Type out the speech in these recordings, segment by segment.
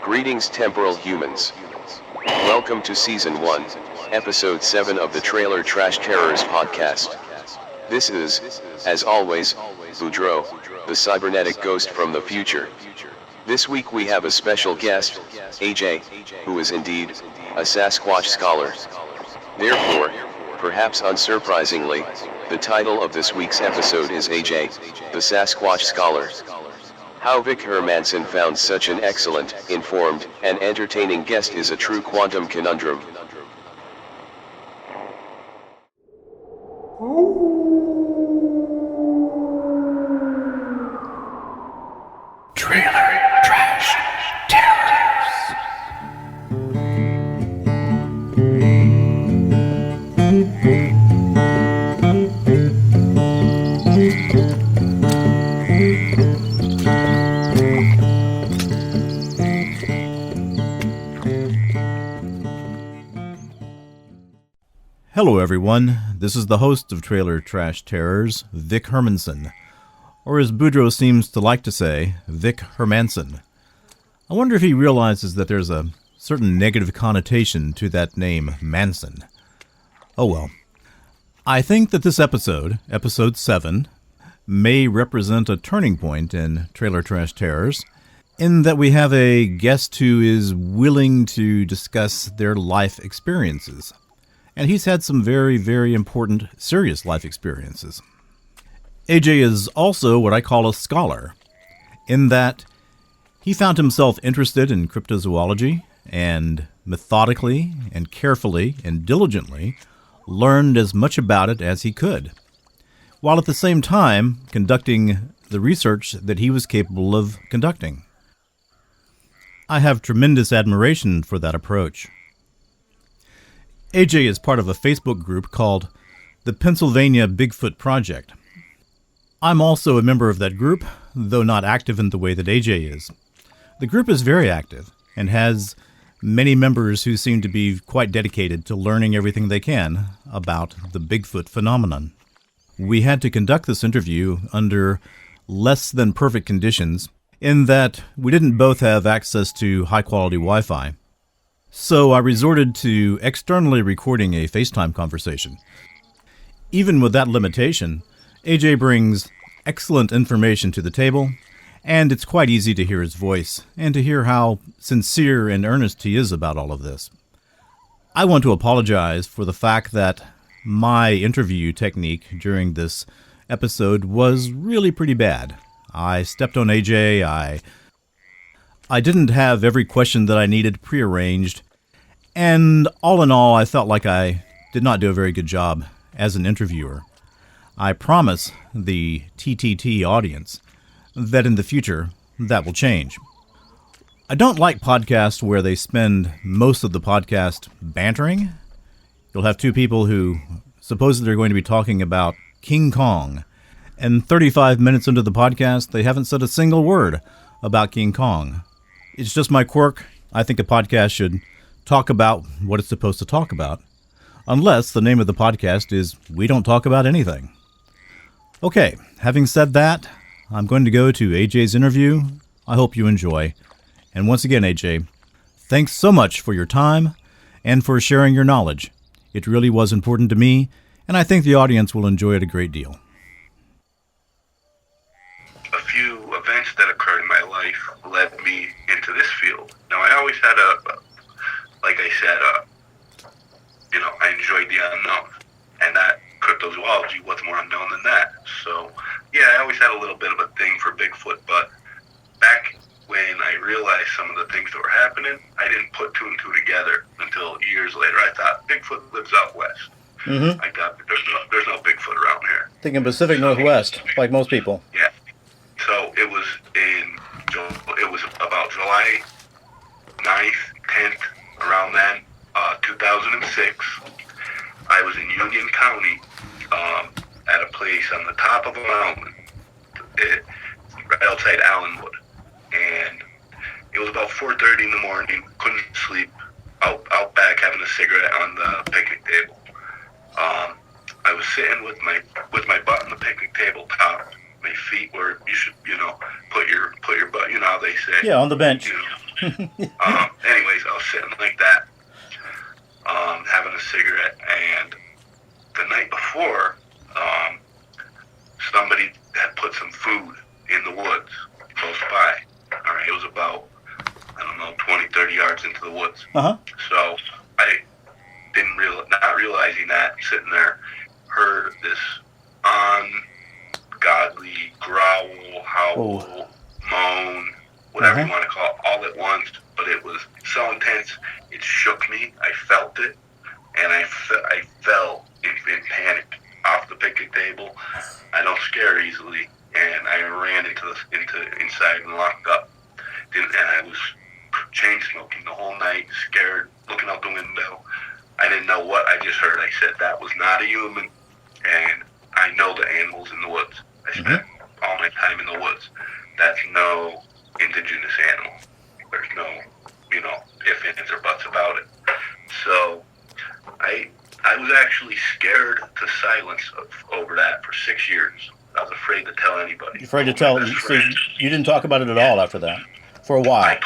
Greetings temporal humans. Welcome to Season 1, Episode 7 of the Trailer Trash Terrors podcast. This is, as always, Boudreaux, the cybernetic ghost from the future. This week we have a special guest, AJ, who is indeed a Sasquatch scholar. Therefore, perhaps unsurprisingly, the title of this week's episode is AJ, the Sasquatch scholar. How Vic Hermansen found such an excellent, informed, and entertaining guest is a true quantum conundrum. Trailer Trash Terrors. Hello everyone, this is the host of Trailer Trash Terrors, Vic Hermansen, or as Boudreaux seems to like to say, Vic Hermansen. I wonder if he realizes that there's a certain negative connotation to that name, Manson. Oh well. I think that this episode, Episode 7, may represent a turning point in Trailer Trash Terrors, in that we have a guest who is willing to discuss their life experiences. And he's had some very, very important, serious life experiences. AJ is also what I call a scholar, in that he found himself interested in cryptozoology and methodically and carefully and diligently learned as much about it as he could, while at the same time conducting the research that he was capable of conducting. I have tremendous admiration for that approach. AJ is part of a Facebook group called the Pennsylvania Bigfoot Project. I'm also a member of that group, though not active in the way that AJ is. The group is very active and has many members who seem to be quite dedicated to learning everything they can about the Bigfoot phenomenon. We had to conduct this interview under less than perfect conditions, in that we didn't both have access to high-quality Wi-Fi. So I resorted to externally recording a FaceTime conversation. Even with that limitation, AJ brings excellent information to the table, and it's quite easy to hear his voice, and to hear how sincere and earnest he is about all of this. I want to apologize for the fact that my interview technique during this episode was really pretty bad. I stepped on AJ, I didn't have every question that I needed prearranged, and all in all, I felt like I did not do a very good job as an interviewer. I promise the TTT audience that in the future, that will change. I don't like podcasts where they spend most of the podcast bantering. You'll have two people who supposedly are going to be talking about King Kong, and 35 minutes into the podcast, they haven't said a single word about King Kong. It's just my quirk. I think a podcast should talk about what it's supposed to talk about, unless the name of the podcast is We Don't Talk About Anything. Okay, having said that, I'm going to go to AJ's interview. I hope you enjoy. And once again, AJ, thanks so much for your time and for sharing your knowledge. It really was important to me, and I think the audience will enjoy it a great deal. A few events that occurred in my life led me into this field. Now, I always had I enjoyed the unknown, and that cryptozoology was more unknown than that. So, yeah, I always had a little bit of a thing for Bigfoot, but back when I realized some of the things that were happening, I didn't put two and two together until years later. I thought Bigfoot lives out west. Mm-hmm. I thought there's no Bigfoot around here. Thinking Pacific Northwest, like most people. Yeah. So it was about July 9th, 10th, around then, 2006. I was in Union County at a place on the top of a mountain right outside Allenwood. And it was about 4:30 in the morning. Couldn't sleep. Out back having a cigarette on the picnic table. I was sitting with my butt on the picnic table top. My feet where you should, put your butt. You know how they say. Yeah, on the bench. Anyways, I was sitting like that, having a cigarette, and the night before, somebody had put some food in the woods close by. All right, it was about, I don't know, 20, 30 yards into the woods. Uh-huh. So I not realizing that, sitting there, heard this ungodly growl, howl, moan, whatever you want to call it, all at once. But it was so intense, it shook me. I felt it, and I fell in panic off the picnic table. I don't scare easily, and I ran into inside and locked up. And I was chain smoking the whole night, scared, looking out the window. I didn't know what I just heard. I said, that was not a human, and I know the animals in the woods. I spent all my time in the woods. That's no indigenous animal. There's no, ifs, ands, or buts about it. So I was actually scared to silence over that for 6 years. I was afraid to tell anybody. Afraid to tell? So you didn't talk about it at all after that? For a while? I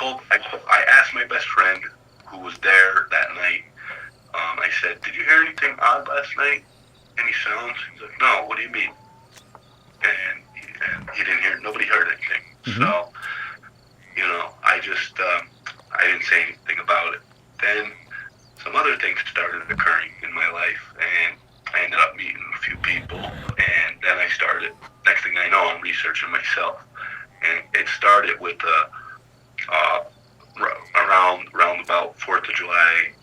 asked my best friend who was there that night. I said, did you hear anything odd last night? Any sounds? He's like, no, what do you mean? And he didn't hear, nobody heard anything. So, I didn't say anything about it. Then some other things started occurring in my life, and I ended up meeting a few people, and then next thing I know, I'm researching myself. And it started with around about 4th of July,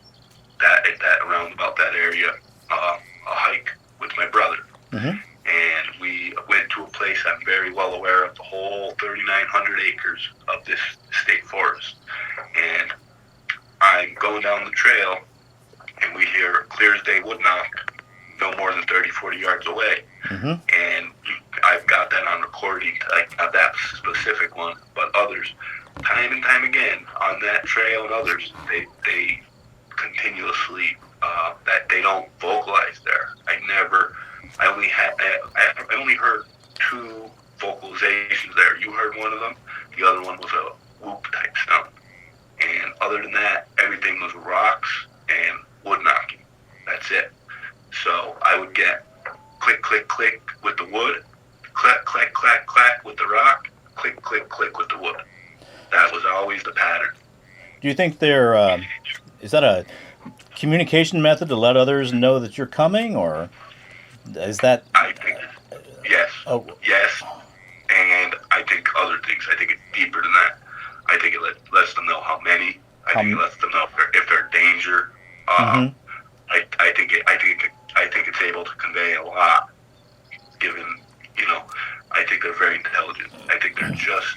around about that area, a hike with my brother. And we went to a place I'm very well aware of, the whole 3,900 acres of this state forest. And I'm going down the trail, and we hear clear as day wood knock, no more than 30, 40 yards away. And I've got that on recording, like not that specific one, but others. Time and time again, on that trail and others, they continuously, that they don't vocalize there. I only heard 2 vocalizations there. You heard one of them. The other one was a whoop type sound. And other than that, everything was rocks and wood knocking. That's it. So I would get click, click, click with the wood, clack, clack, clack, clack with the rock, click, click, click with the wood. That was always the pattern. Do you think is that a communication method to let others know that you're coming, or is that? I think, yes. Oh. Yes. And I think other things. I think it's deeper than that. I think it lets them know how many. I think it lets them know if they're in danger. I think it's able to convey a lot. Given, I think they're very intelligent. I think they're just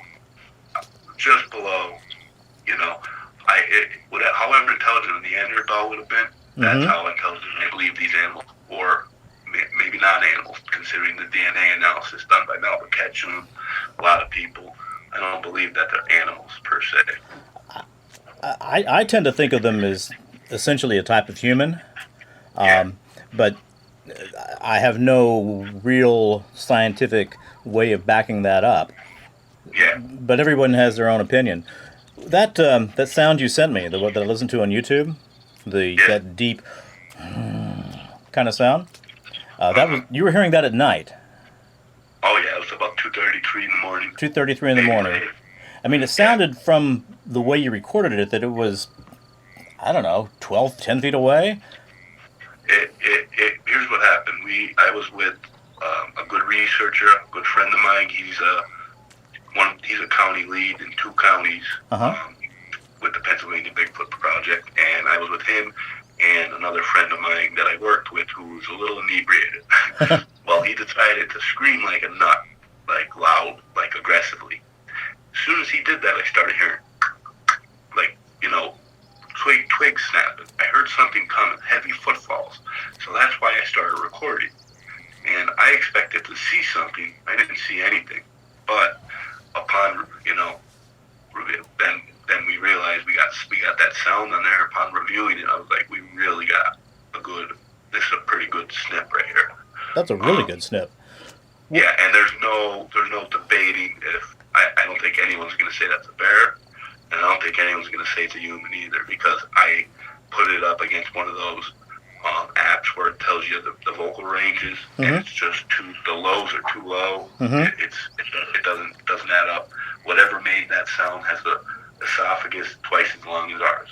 below, however intelligent the Neanderthal would have been. That's how intelligent I believe these animals, or maybe not animals, considering the DNA analysis done by Melvin Ketchum, a lot of people. I don't believe that they're animals per se. I tend to think of them as essentially a type of human, but I have no real scientific way of backing that up. Yeah. But everyone has their own opinion. That sound you sent me, that I listened to on YouTube, that deep kind of sound, you were hearing that at night. Oh yeah, it was about 2:33 in the morning. 2:33 in the morning. I mean, it sounded from the way you recorded it that it was, I don't know, 10 feet away. Here's what happened. I was with a good researcher, a good friend of mine. He's a county lead in 2 counties with the Pennsylvania Bigfoot Project, and I was with him and another friend of mine that I worked with who was a little inebriated. Well, he decided to scream like a nut, like loud, like aggressively. As soon as he did that, I started hearing, like, twig snapping. I heard something coming, heavy footfalls. So that's why I started recording. And I expected to see something. I didn't see anything. But upon, then we realized we got that sound on there. Upon reviewing it, I was like, we really got this is a pretty good snip right here. That's a really good snip. Yeah, and there's no debating if, I don't think anyone's going to say that's a bear. and I don't think anyone's going to say it's a human either, because I put it up against one of those apps where it tells you the vocal ranges, and it's just the lows are too low. It doesn't add up. Whatever made that sound has the esophagus twice as long as ours.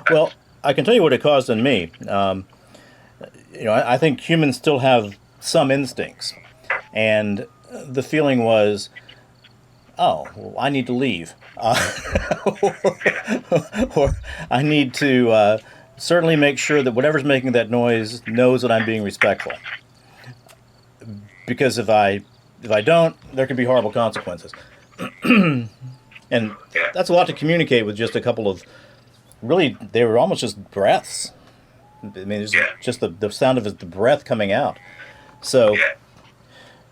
Well, I can tell you what it caused in me. I think humans still have some instincts, and the feeling was, oh, well, I need to leave, or I need to certainly make sure that whatever's making that noise knows that I'm being respectful. Because if I don't, there could be horrible consequences. And that's a lot to communicate with just a couple of, really, they were almost just breaths. I mean, it's just the sound of the breath coming out. So,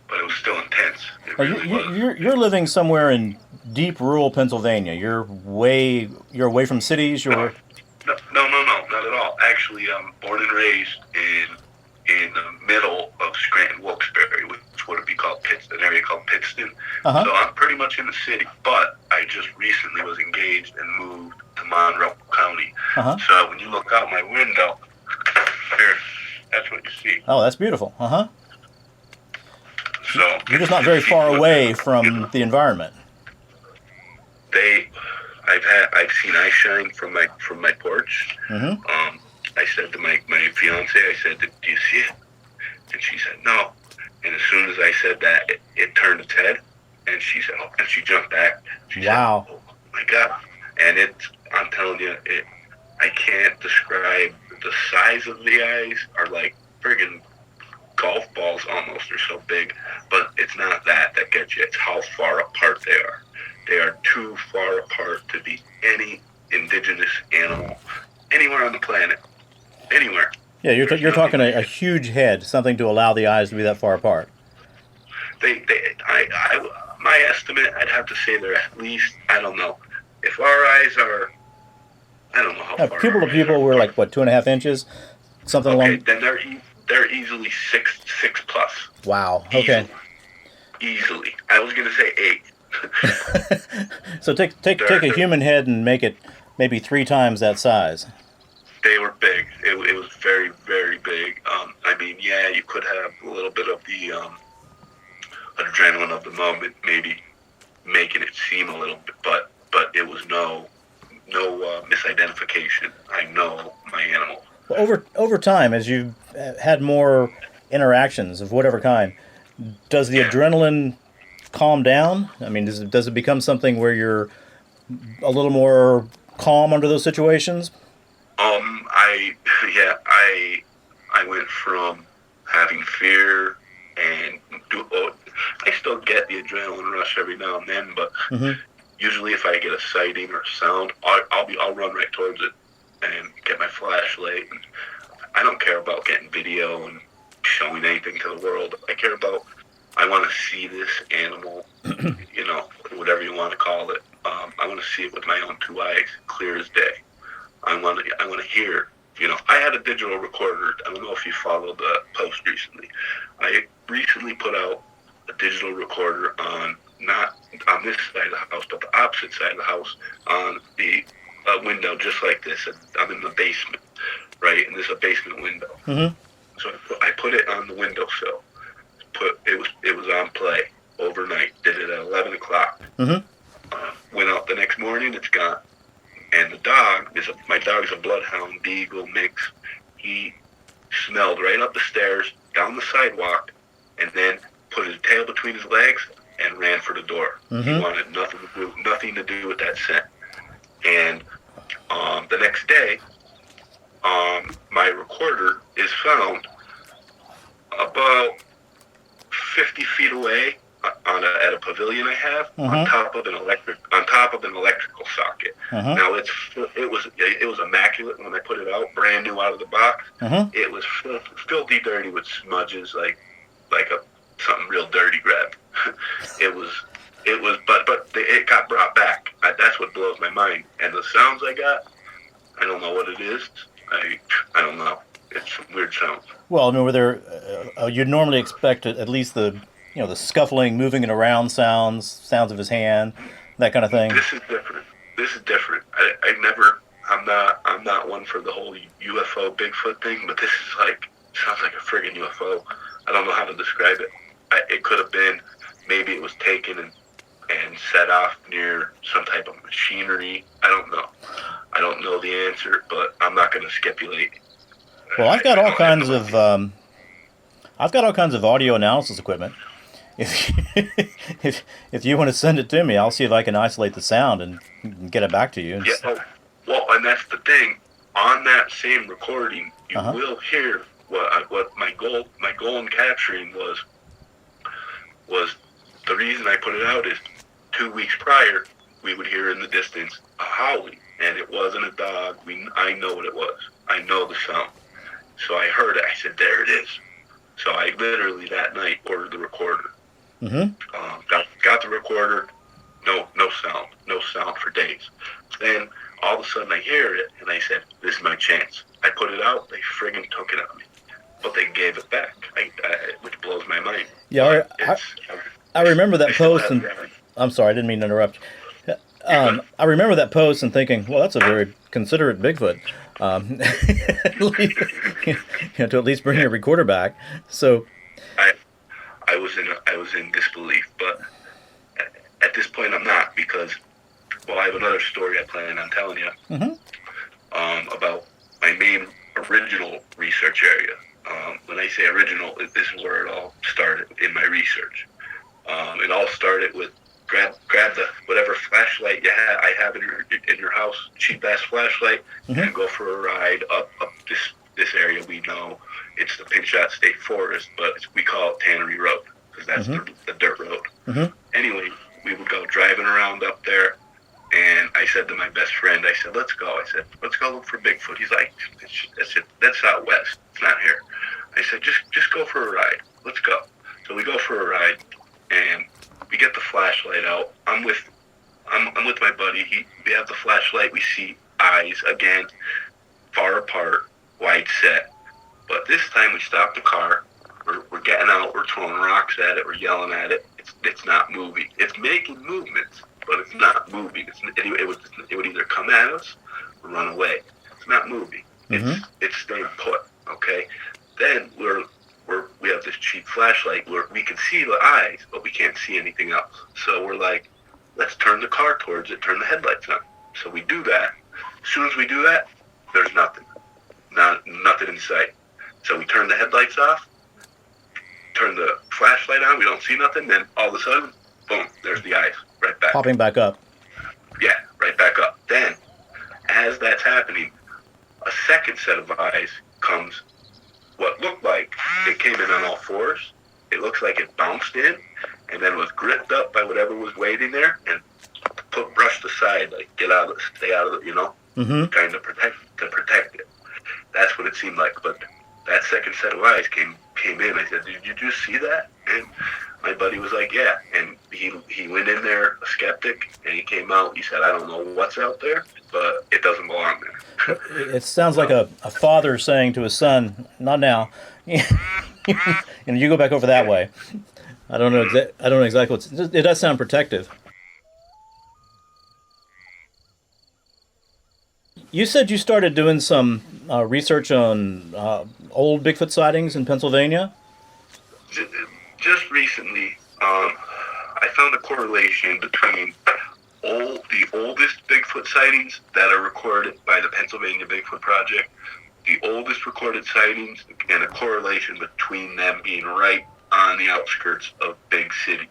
but it was still intense. You're living somewhere in deep rural Pennsylvania. You're away from cities. No, not at all. Actually, I'm born and raised in the middle of Scranton, Wilkes-Barre, which would be called an area called Pittston. So I'm pretty much in the city, but I just recently was engaged and moved to Monroe County. So when you look out my window, that's what you see. Oh, that's beautiful. So you're just not very far away from the environment. I've seen eye shine from my porch. I said to my fiance, I said, "Do you see it?" And she said, "No." And as soon as I said that, it turned its head, and she said, "Oh," and she jumped back. She said, "Oh my God!" And I'm telling you, I can't describe the size of the eyes. Are like friggin' golf balls almost. They're so big, but it's not that gets you. It's how far apart they are. They are too far apart to be any indigenous animal anywhere on the planet. Anywhere. Yeah, you're talking a huge head, something to allow the eyes to be that far apart. My estimate, I'd have to say they're at least, I don't know, if our eyes are, I don't know how far. Pupil to pupil, we're like, what, 2.5 inches? Something along. Then they're easily six plus. Wow. Okay. Easily. I was gonna say 8. So take a human head and make it maybe 3 times that size. They were big. It was very, very big. I mean, yeah, you could have a little bit of the adrenaline of the moment, maybe making it seem a little bit, but it was no misidentification. I know my animal. Well, over time, as you've had more interactions of whatever kind, does the adrenaline calm down? I mean, does it become something where you're a little more calm under those situations? I went from having fear and I still get the adrenaline rush every now and then, but usually if I get a sighting or sound, I'll run right towards it and get my flashlight. And I don't care about getting video and showing anything to the world. I want to see this animal, whatever you want to call it. I want to see it with my own 2 eyes, clear as day. I want to hear. I had a digital recorder. I don't know if you followed the post recently. I recently put out a digital recorder not on this side of the house, but the opposite side of the house, on the window, just like this. I'm in the basement, right? And this is a basement window. So I put it on the windowsill. It was on play overnight. Did it at 11 o'clock. Went out the next morning. It's gone. And my dog's a bloodhound beagle mix. He smelled right up the stairs, down the sidewalk, and then put his tail between his legs and ran for the door. He wanted nothing to do with that scent. And the next day, my recorder is found about 50 feet away at a pavilion I have on top of an electrical socket. Now it was immaculate when I put it out, brand new out of the box. It was filthy dirty with smudges, like something real dirty grabbed. But it got brought back. That's what blows my mind. And the sounds I got, I don't know what it is. I don't know. It's some weird sounds. Well, I mean, were there? You'd normally expect at least the scuffling, moving it around sounds of his hand, that kind of thing. This is different. this is different. I'm not one for the whole UFO Bigfoot thing, but this is like, sounds like a friggin' UFO. I don't know how to describe it. It could have been, maybe it was taken and set off near some type of machinery. I don't know. I don't know the answer, but I'm not going to stipulate. Well, I've got all kinds of audio analysis equipment. If you want to send it to me, I'll see if I can isolate the sound and get it back to you. Yeah. Well, and that's the thing. On that same recording, you will hear what my goal in capturing was the reason I put it out is 2 weeks prior we would hear in the distance a howling, and it wasn't a dog. I know what it was. I know the sound. So I heard it. I said, there it is. So I literally that night ordered the recorder. Got the recorder. No sound for days. Then all of a sudden I hear it, and I said, this is my chance. I put it out. They friggin' took it on me, but they gave it back, which blows my mind. Yeah, I remember that post, and I'm sorry, I didn't mean to interrupt. I remember that post and thinking, well, that's a very considerate Bigfoot. To at least bring your recorder back. So I was in disbelief, but at this point I'm not, because I have another story I plan on telling you about my main original research area. When I say original, this is where it all started in my research. It all started with grab the whatever flashlight I have in your house, cheap ass flashlight, and go for a ride up this area. We know it's the Pinchot State Forest, but we call it Tannery Road because that's the dirt road. Anyway, we would go driving around up there, and I said to my best friend, I said, let's go. I said, let's go look for Bigfoot. He's like, that's out west. It's not here. I said, just go for a ride. Let's go. So we go for a ride, and we get the flashlight out. I'm with my buddy. We have the flashlight. We see eyes again, far apart, wide set. But this time we stop the car. We're getting out. We're throwing rocks at it. We're yelling at it. It's not moving. It's making movements, but it's not moving. It would either come at us or run away. It's not moving. It's staying put. Okay. Then we have this cheap flashlight where we can see the eyes, but we can't see anything else. So we're like, let's turn the car towards it, turn the headlights on. So we do that. As soon as we do that, there's nothing. Nothing in sight. So we turn the headlights off, turn the flashlight on, we don't see nothing, then all of a sudden, boom, there's the eyes, right back. Popping back up. Yeah, right back up. Then, as that's happening, a second set of eyes comes. What looked like it came in on all fours. It looks like it bounced in and then was gripped up by whatever was waiting there and brushed aside, like stay out of it, kind of protect it. That's what it seemed like. But that second set of eyes came in. I said, did you just see that? And my buddy was like, yeah. And he went in there a skeptic, and he came out. He said, I don't know what's out there, but it doesn't belong there. It sounds like a father saying to his son, not now. And you go back over that way. I don't know exactly it does sound protective. You said you started doing some research on old Bigfoot sightings in Pennsylvania? Just recently, I found a correlation between the oldest Bigfoot sightings that are recorded by the Pennsylvania Bigfoot Project, the oldest recorded sightings, and a correlation between them being right on the outskirts of big cities.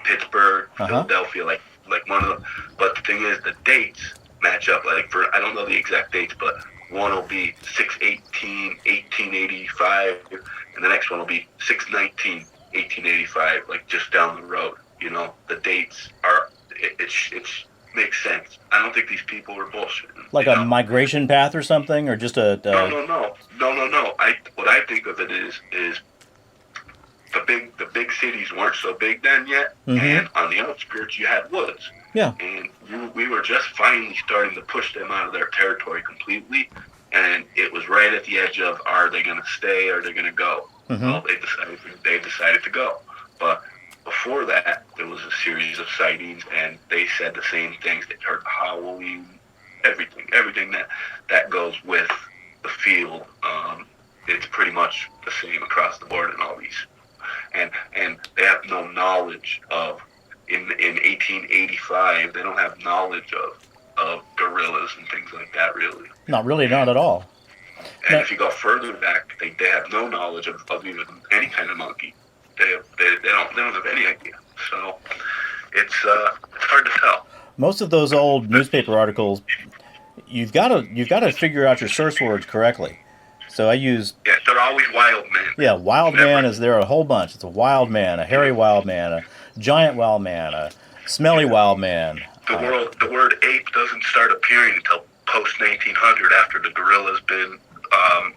Pittsburgh, Philadelphia, like one of them. But the thing is, the dates match up. I don't know the exact dates, but one will be 6/18, 1885, and the next one will be 6/19, 1885, like just down the road. The dates are, it makes sense. I don't think these people are bullshitting. Like a migration path or something, or just a... No. What I think of it is the big cities weren't so big then yet, and on the outskirts you had woods. Yeah. And we were just finally starting to push them out of their territory completely, and it was right at the edge of, are they going to stay or are they going to go? Well, they decided to go. But before that, there was a series of sightings, and they said the same things. They heard howling, everything that goes with the field. It's pretty much the same across the board in all these, and they have no knowledge of in 1885. They don't have knowledge of gorillas and things like that, really. Not really, not at all. And if you go further back, they have no knowledge of even any kind of monkey. They don't have any idea. So it's hard to tell. Most of those old newspaper articles, you've got to figure out your source words correctly. So I use they're always wild men. Yeah, wild man is there a whole bunch. It's a wild man, a hairy wild man, a giant wild man, a smelly wild man. The word ape doesn't start appearing until post 1900, after the gorilla's been, I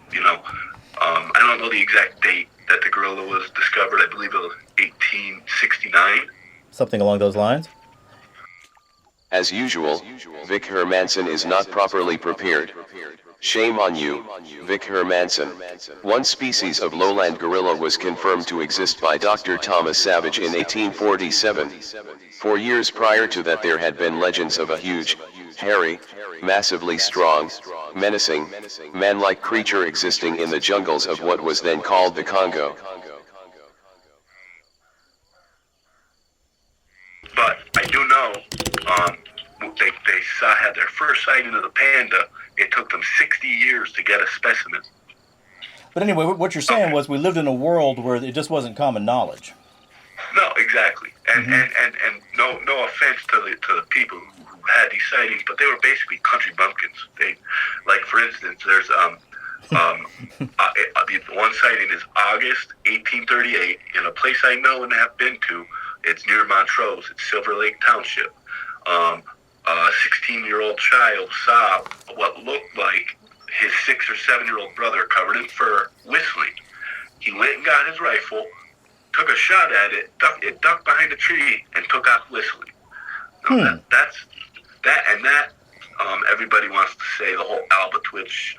don't know the exact date that the gorilla was discovered. I believe it was 1869. Something along those lines. As usual, Vic Hermansen is not properly prepared. Shame on you, Vic Hermansen. One species of lowland gorilla was confirmed to exist by Dr. Thomas Savage in 1847. 4 years prior to that, there had been legends of a huge, hairy, massively strong, menacing, man-like creature existing in the jungles of what was then called the Congo. But I do know they had their first sighting of the panda. It took them 60 years to get a specimen. But anyway, what you're saying was we lived in a world where it just wasn't common knowledge. No, exactly. And no offense to the people who had these sightings, but they were basically country bumpkins. Like for instance, there's the one sighting is August 1838 in a place I know and have been to. It's near Montrose. It's Silver Lake Township. A 16-year-old child saw what looked like his 6 or 7-year-old brother covered in fur whistling. He went and got his rifle, took a shot at it, ducked behind a tree, and took off whistling. Everybody wants to say the whole albatwitch.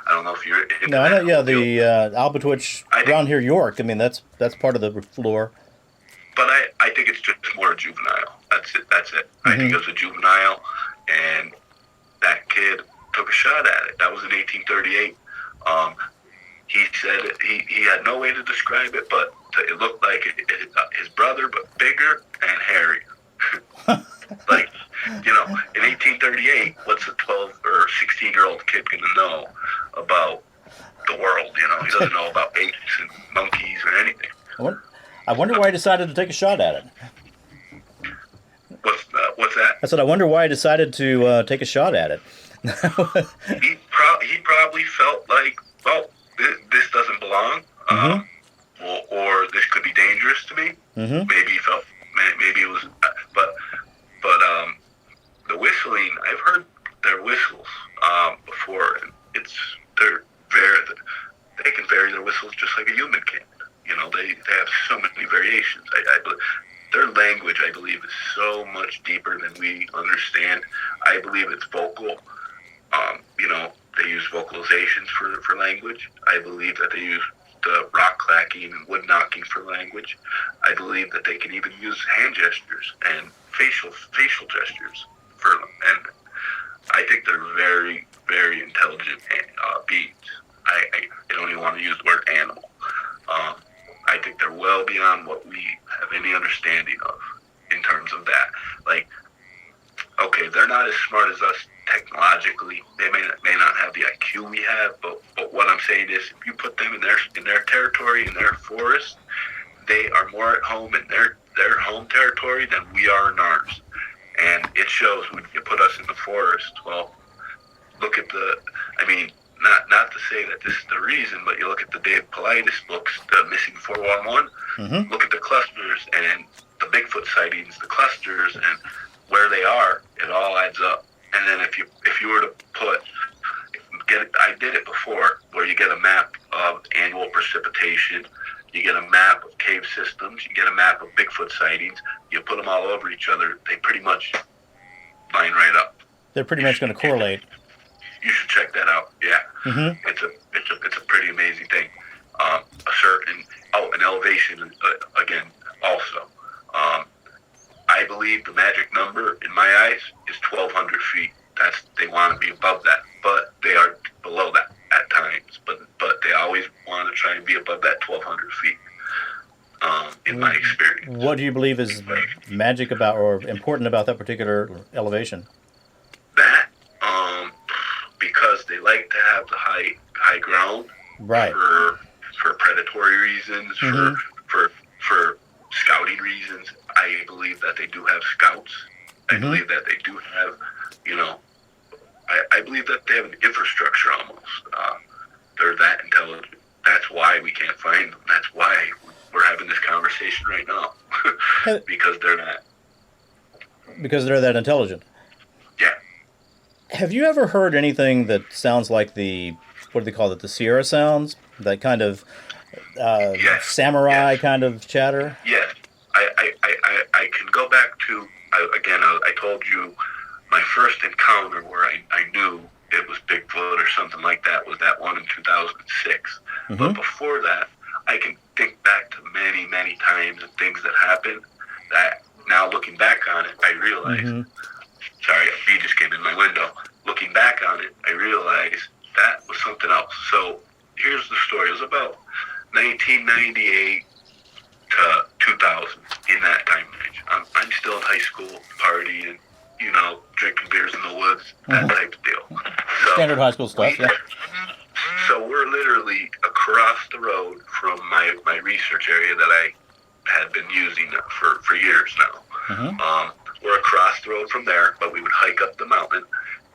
I don't know if you're into No, I know. that. Yeah, the albatwitch around here, York. I mean, that's part of the lore. But I think it's just more juvenile. That's it. I think it was a juvenile, and that kid took a shot at it. That was in 1838. He said he had no way to describe it, but it looked like his brother, but bigger and hairy. Like, in 1838, what's a 12 or 16-year-old kid going to know about the world? He doesn't know about apes and monkeys or anything. I wonder why he decided to take a shot at it. What's that? I said, I wonder why he decided to take a shot at it. He probably felt like, well, this doesn't belong, or this could be dangerous to me. Mm-hmm. Maybe it was, but the whistling, I've heard their whistles before, and they can vary their whistles just like a human can. They have so many variations. Their language, I believe, is so much deeper than we understand. I believe it's vocal. They use vocalizations for language. I believe that they use the rock clacking and wood knocking for language. I believe that they can even use hand gestures and facial gestures and I think they're very, very intelligent beings. I don't even want to use the word animal. I think they're well beyond what we have any understanding of in terms of that. Like, okay, they're not as smart as us technologically. They may not have the IQ we have, but what I'm saying is, if you put them in their territory, in their forest, they are more at home in their home territory than we are in ours. And it shows when you put us in the forest. Well, look at not to say that this is the reason, but you look at the Dave Paulides books, the Missing 411, look at the clusters and the Bigfoot sightings, the clusters and where they are, it all adds up. And then if you were to I did it before, where you get a map of annual precipitation, you get a map of cave systems, you get a map of Bigfoot sightings, you put them all over each other, they pretty much line right up. They're pretty much going to correlate. You should check that out. Yeah, it's a pretty amazing thing. An elevation again also. I believe the magic number in my eyes is 1,200 feet. They want to be above that, but they are below that at times. But they always want to try and be above that 1,200 feet. In my experience. What do you believe is magic about or important about that particular elevation? That, because they like to have the high ground, right? For predatory reasons, for scouting reasons. I believe that they do have scouts. I believe that they do have, I believe that they have an infrastructure almost. They're that intelligent. That's why we can't find them. That's why we're having this conversation right now. Because they're not. Because they're that intelligent. Yeah. Have you ever heard anything that sounds like what do they call it, the Sierra sounds? That kind of yes. samurai yes. kind of chatter? Yes. I can go back to, I told you my first encounter where I knew it was Bigfoot or something like that was that one in 2006. But before that, I can think back to many, many times and things that happened that now looking back on it, I realize, sorry, a bee just came in my window. Looking back on it, I realized that was something else. So here's the story. It was about 1998 to 2000, in that time range. I'm still in high school, partying, drinking beers in the woods, that type of deal. So standard high school stuff, yeah. So we're literally across the road from my research area that I had been using for years now. We're across the road from there, but we would hike up the mountain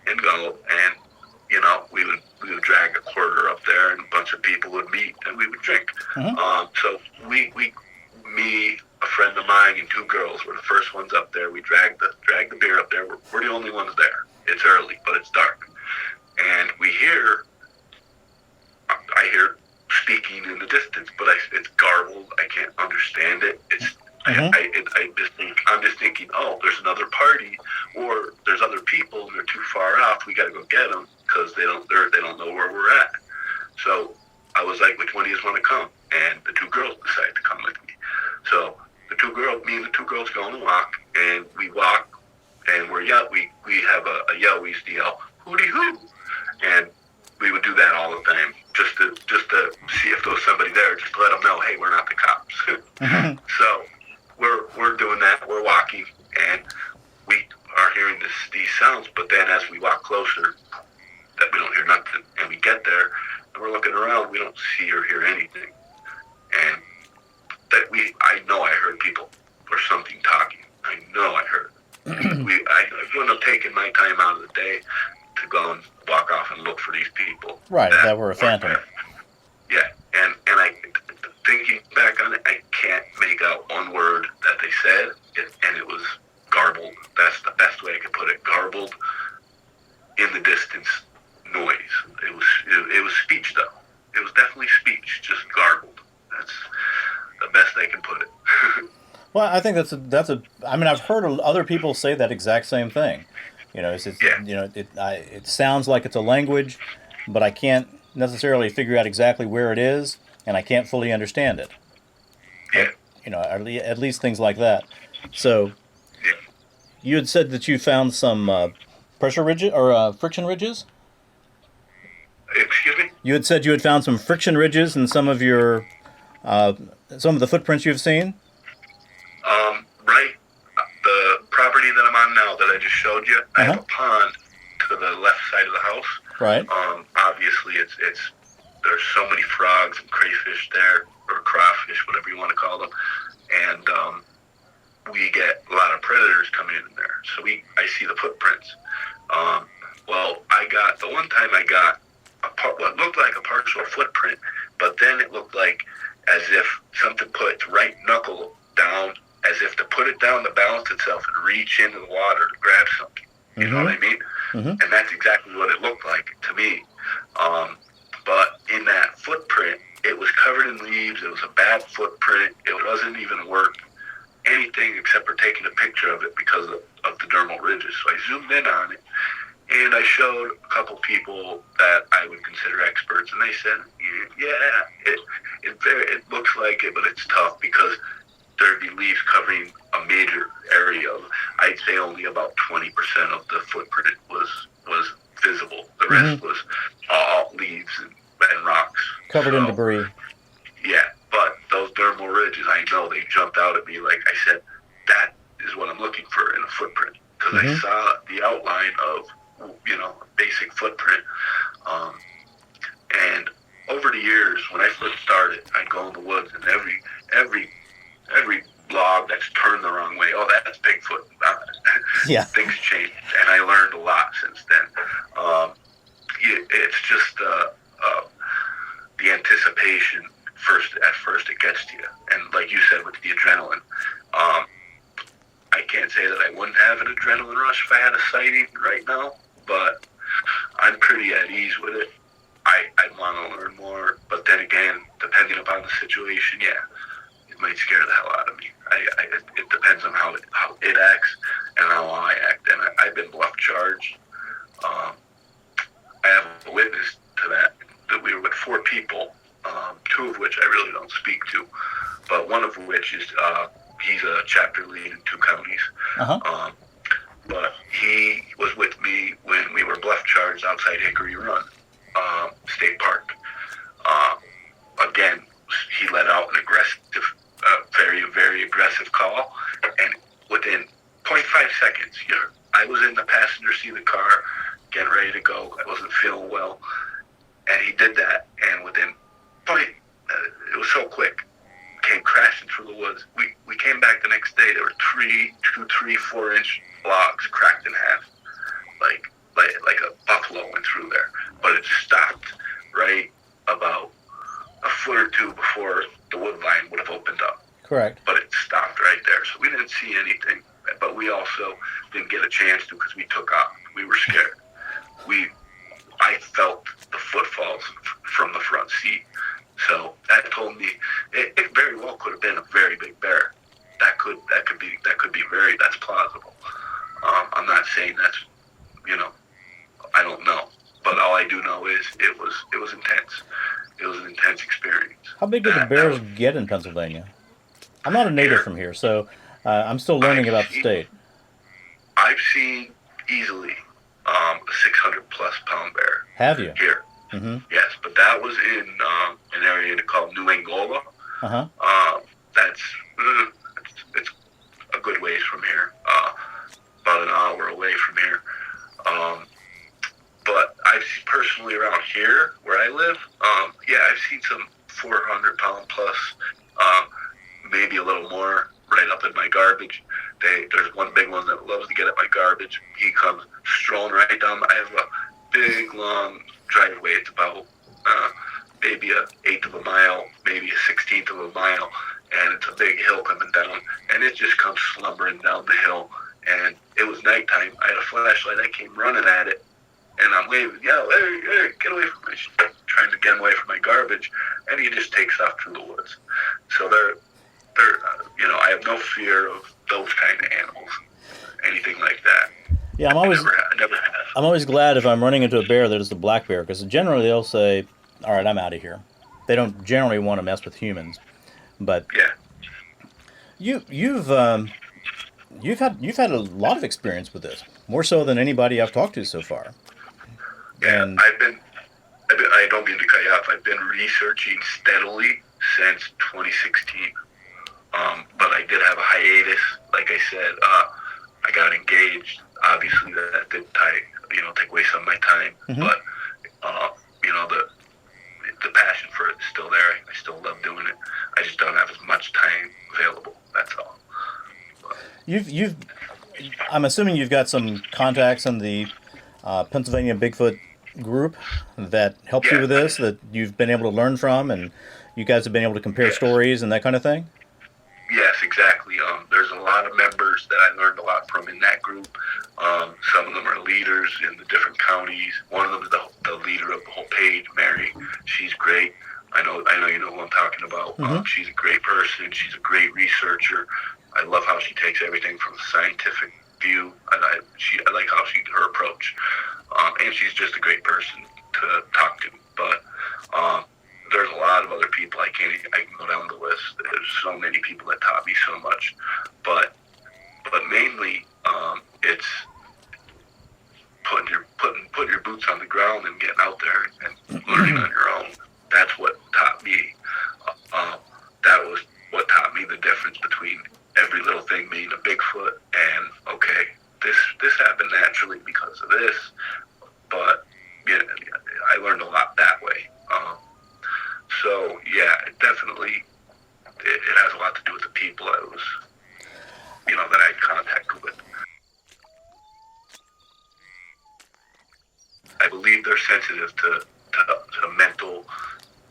and go, and we would drag a quarter up there, and a bunch of people would meet, and we would drink. So me, a friend of mine, and two girls were the first ones up there. We dragged the beer up there. We're the only ones there. It's early, but it's dark, and I hear speaking in the distance, but it's garbled. I can't understand it. I'm just thinking, oh, there's another party, or there's other people, and they're too far off. We got to go get them because they don't know where we're at. So I was like, which one do you want to come? And the two girls decided to come with me. So me and the two girls go on a walk, and we walk, and we have a yell. We used to yell, hooty hoo, and we would do that all the time, just to see if there was somebody there, just to let them know, hey, we're not the cops. So we're doing that. We're walking, and we are hearing these sounds. But then as we walk closer, that we don't hear nothing, and we get there, and we're looking around. We don't see or hear anything, and I know I heard people or something talking. I know I heard. I wouldn't have taken my time out of the day to go and walk off and look for these people. Right, that were a phantom. Yeah, and I, thinking back on it, I can't make out one word that they said, and it was garbled. That's the best way I could put it. Garbled, in the distance, noise. It was speech, though. It was definitely speech, just garbled. That's the best I can put it. Well, I think I've heard other people say that exact same thing. It sounds like it's a language, but I can't necessarily figure out exactly where it is, and I can't fully understand it. Yeah. At least things like that. So, you had said that you found some pressure ridges or friction ridges? Excuse me? You had said you had found some friction ridges in some of the footprints you've seen? Right. The property that I'm on now that I just showed you, I have a pond to the left side of the house. Right. Obviously, there's so many frogs and crayfish there, or crawfish, whatever you want to call them, and we get a lot of predators coming in there. So I see the footprints. The one time I got what looked like a partial footprint, but then it looked like as if something put its right knuckle down, as if to put it down to balance itself and reach into the water to grab something. You know what I mean? And that's exactly what it looked like to me. But in that footprint, it was covered in leaves. It was a bad footprint. It wasn't even worth anything except for taking a picture of it because of the dermal ridges. So I zoomed in on it, and I showed a couple people that I would consider experts, and they said, yeah, it looks like it, but it's tough because there'd be leaves covering a major area of, I'd say only about 20% of the footprint was visible. The rest was all leaves and rocks. Covered in debris. Yeah, but those dermal ridges, I know they jumped out at me. Like I said, that is what I'm looking for in a footprint. Because I saw the outline of, basic footprint. And over the years, when I first started, I'd go in the woods, and every log that's turned the wrong way, oh, that's Bigfoot. Yeah. Things changed, and I learned a lot since then. It's just the anticipation. At first it gets to you, and like you said with the adrenaline, I can't say that I wouldn't have an adrenaline rush if I had a sighting right now, but I'm pretty at ease with it. I'd want to learn more, but then again, depending upon the situation, yeah, it might scare the hell out of me. It depends on how it acts and how I act, and I've been bluff charged. I have a witness to that we were with 4 people, 2 of which I really don't speak to, but one of which is he's a chapter lead in 2 counties. But he was with me when we were bluff charged outside Hickory Run State Park. Again, he let out an aggressive, very, very aggressive call, and within 0.5 seconds, I was in the passenger seat of the car, getting ready to go. I wasn't feeling well, and he did that, and within it was so quick, came crashing through the woods. We came back the next day. There were 4-inch logs cracked in half, like a buffalo went through there. But it stopped right about a foot or 2 before the wood line would have opened up. Correct. But it stopped right there, so we didn't see anything. But we also didn't get a chance to because we took off. We were scared. I felt the footfalls from the front seat. So that told me it very well could have been a very big bear. That could be that's plausible. I'm not saying that's, I don't know, but all I do know is it was intense. It was an intense experience. How big do the bears get in Pennsylvania? I'm not a native from here, so I'm still learning about the state. I've seen easily a 600-plus pound bear. Have you? Here. Mm-hmm. Yes, but that was in an area called New Angola. That's it's a good ways from here, about an hour away from here. But I've personally around here where I live, I've seen some 400-pound plus, maybe a little more, right up in my garbage. There's one big one that loves to get at my garbage. He comes strolling right down. I have a big, long driveway. It's about maybe an eighth of a mile, maybe a 16th of a mile, and it's a big hill coming down, and it just comes slumbering down the hill. And it was nighttime. I had a flashlight. I came running at it, and I'm waving, hey, get away from me, trying to get him away from my garbage, and he just takes off through the woods. So I have no fear of those kind of animals, anything like that. Yeah, I'm always glad if I'm running into a bear that is the black bear, because generally they'll say, "All right, I'm out of here." They don't generally want to mess with humans, but yeah, you've had a lot of experience with this, more so than anybody I've talked to so far. Yeah, and I don't mean to cut you off. I've been researching steadily since 2016. But I did have a hiatus. Like I said, I got engaged. Obviously, that did take away some of my time. Mm-hmm. But the passion for it is still there. I still love doing it. I just don't have as much time available. That's all. But I'm assuming you've got some contacts in the Pennsylvania Bigfoot group that helps you with this, that you've been able to learn from, and you guys have been able to compare stories and that kind of thing? Yes, exactly. There's a lot of members that I learned a lot from in that group. Some of them are leaders in the different counties. One of them is the leader of the whole page, Mary. She's great. I know you know who I'm talking about. Mm-hmm. She's a great person. She's a great researcher. I love how she takes everything from a scientific view. I like her approach. And she's just a great person to talk to. But there's a lot of other people. I can go down the list. There's so many people that taught me so much, but mainly it's putting your boots on the ground and getting out there and learning on your own. That's what taught me. That was what taught me the difference between every little thing being a Bigfoot and, okay, this happened naturally because of this, but yeah, I learned a lot that way. So yeah, it definitely it has a lot to do with the people I was, that I had contact with. I believe they're sensitive to mental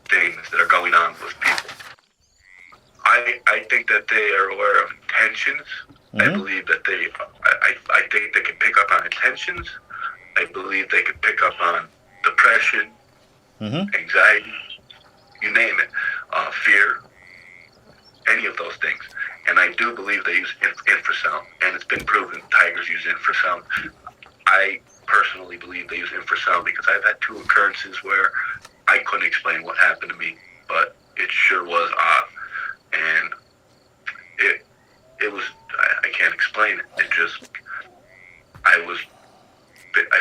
things that are going on with people. I think that they are aware of intentions. Mm-hmm. I believe that I think they can pick up on intentions. I believe they can pick up on depression, anxiety, you name it, fear, any of those things. And I do believe they use infrasound, and it's been proven tigers use infrasound. I personally believe they use infrasound because I've had 2 occurrences where I couldn't explain what happened to me, but it sure was odd. And it was, I can't explain it. It just, I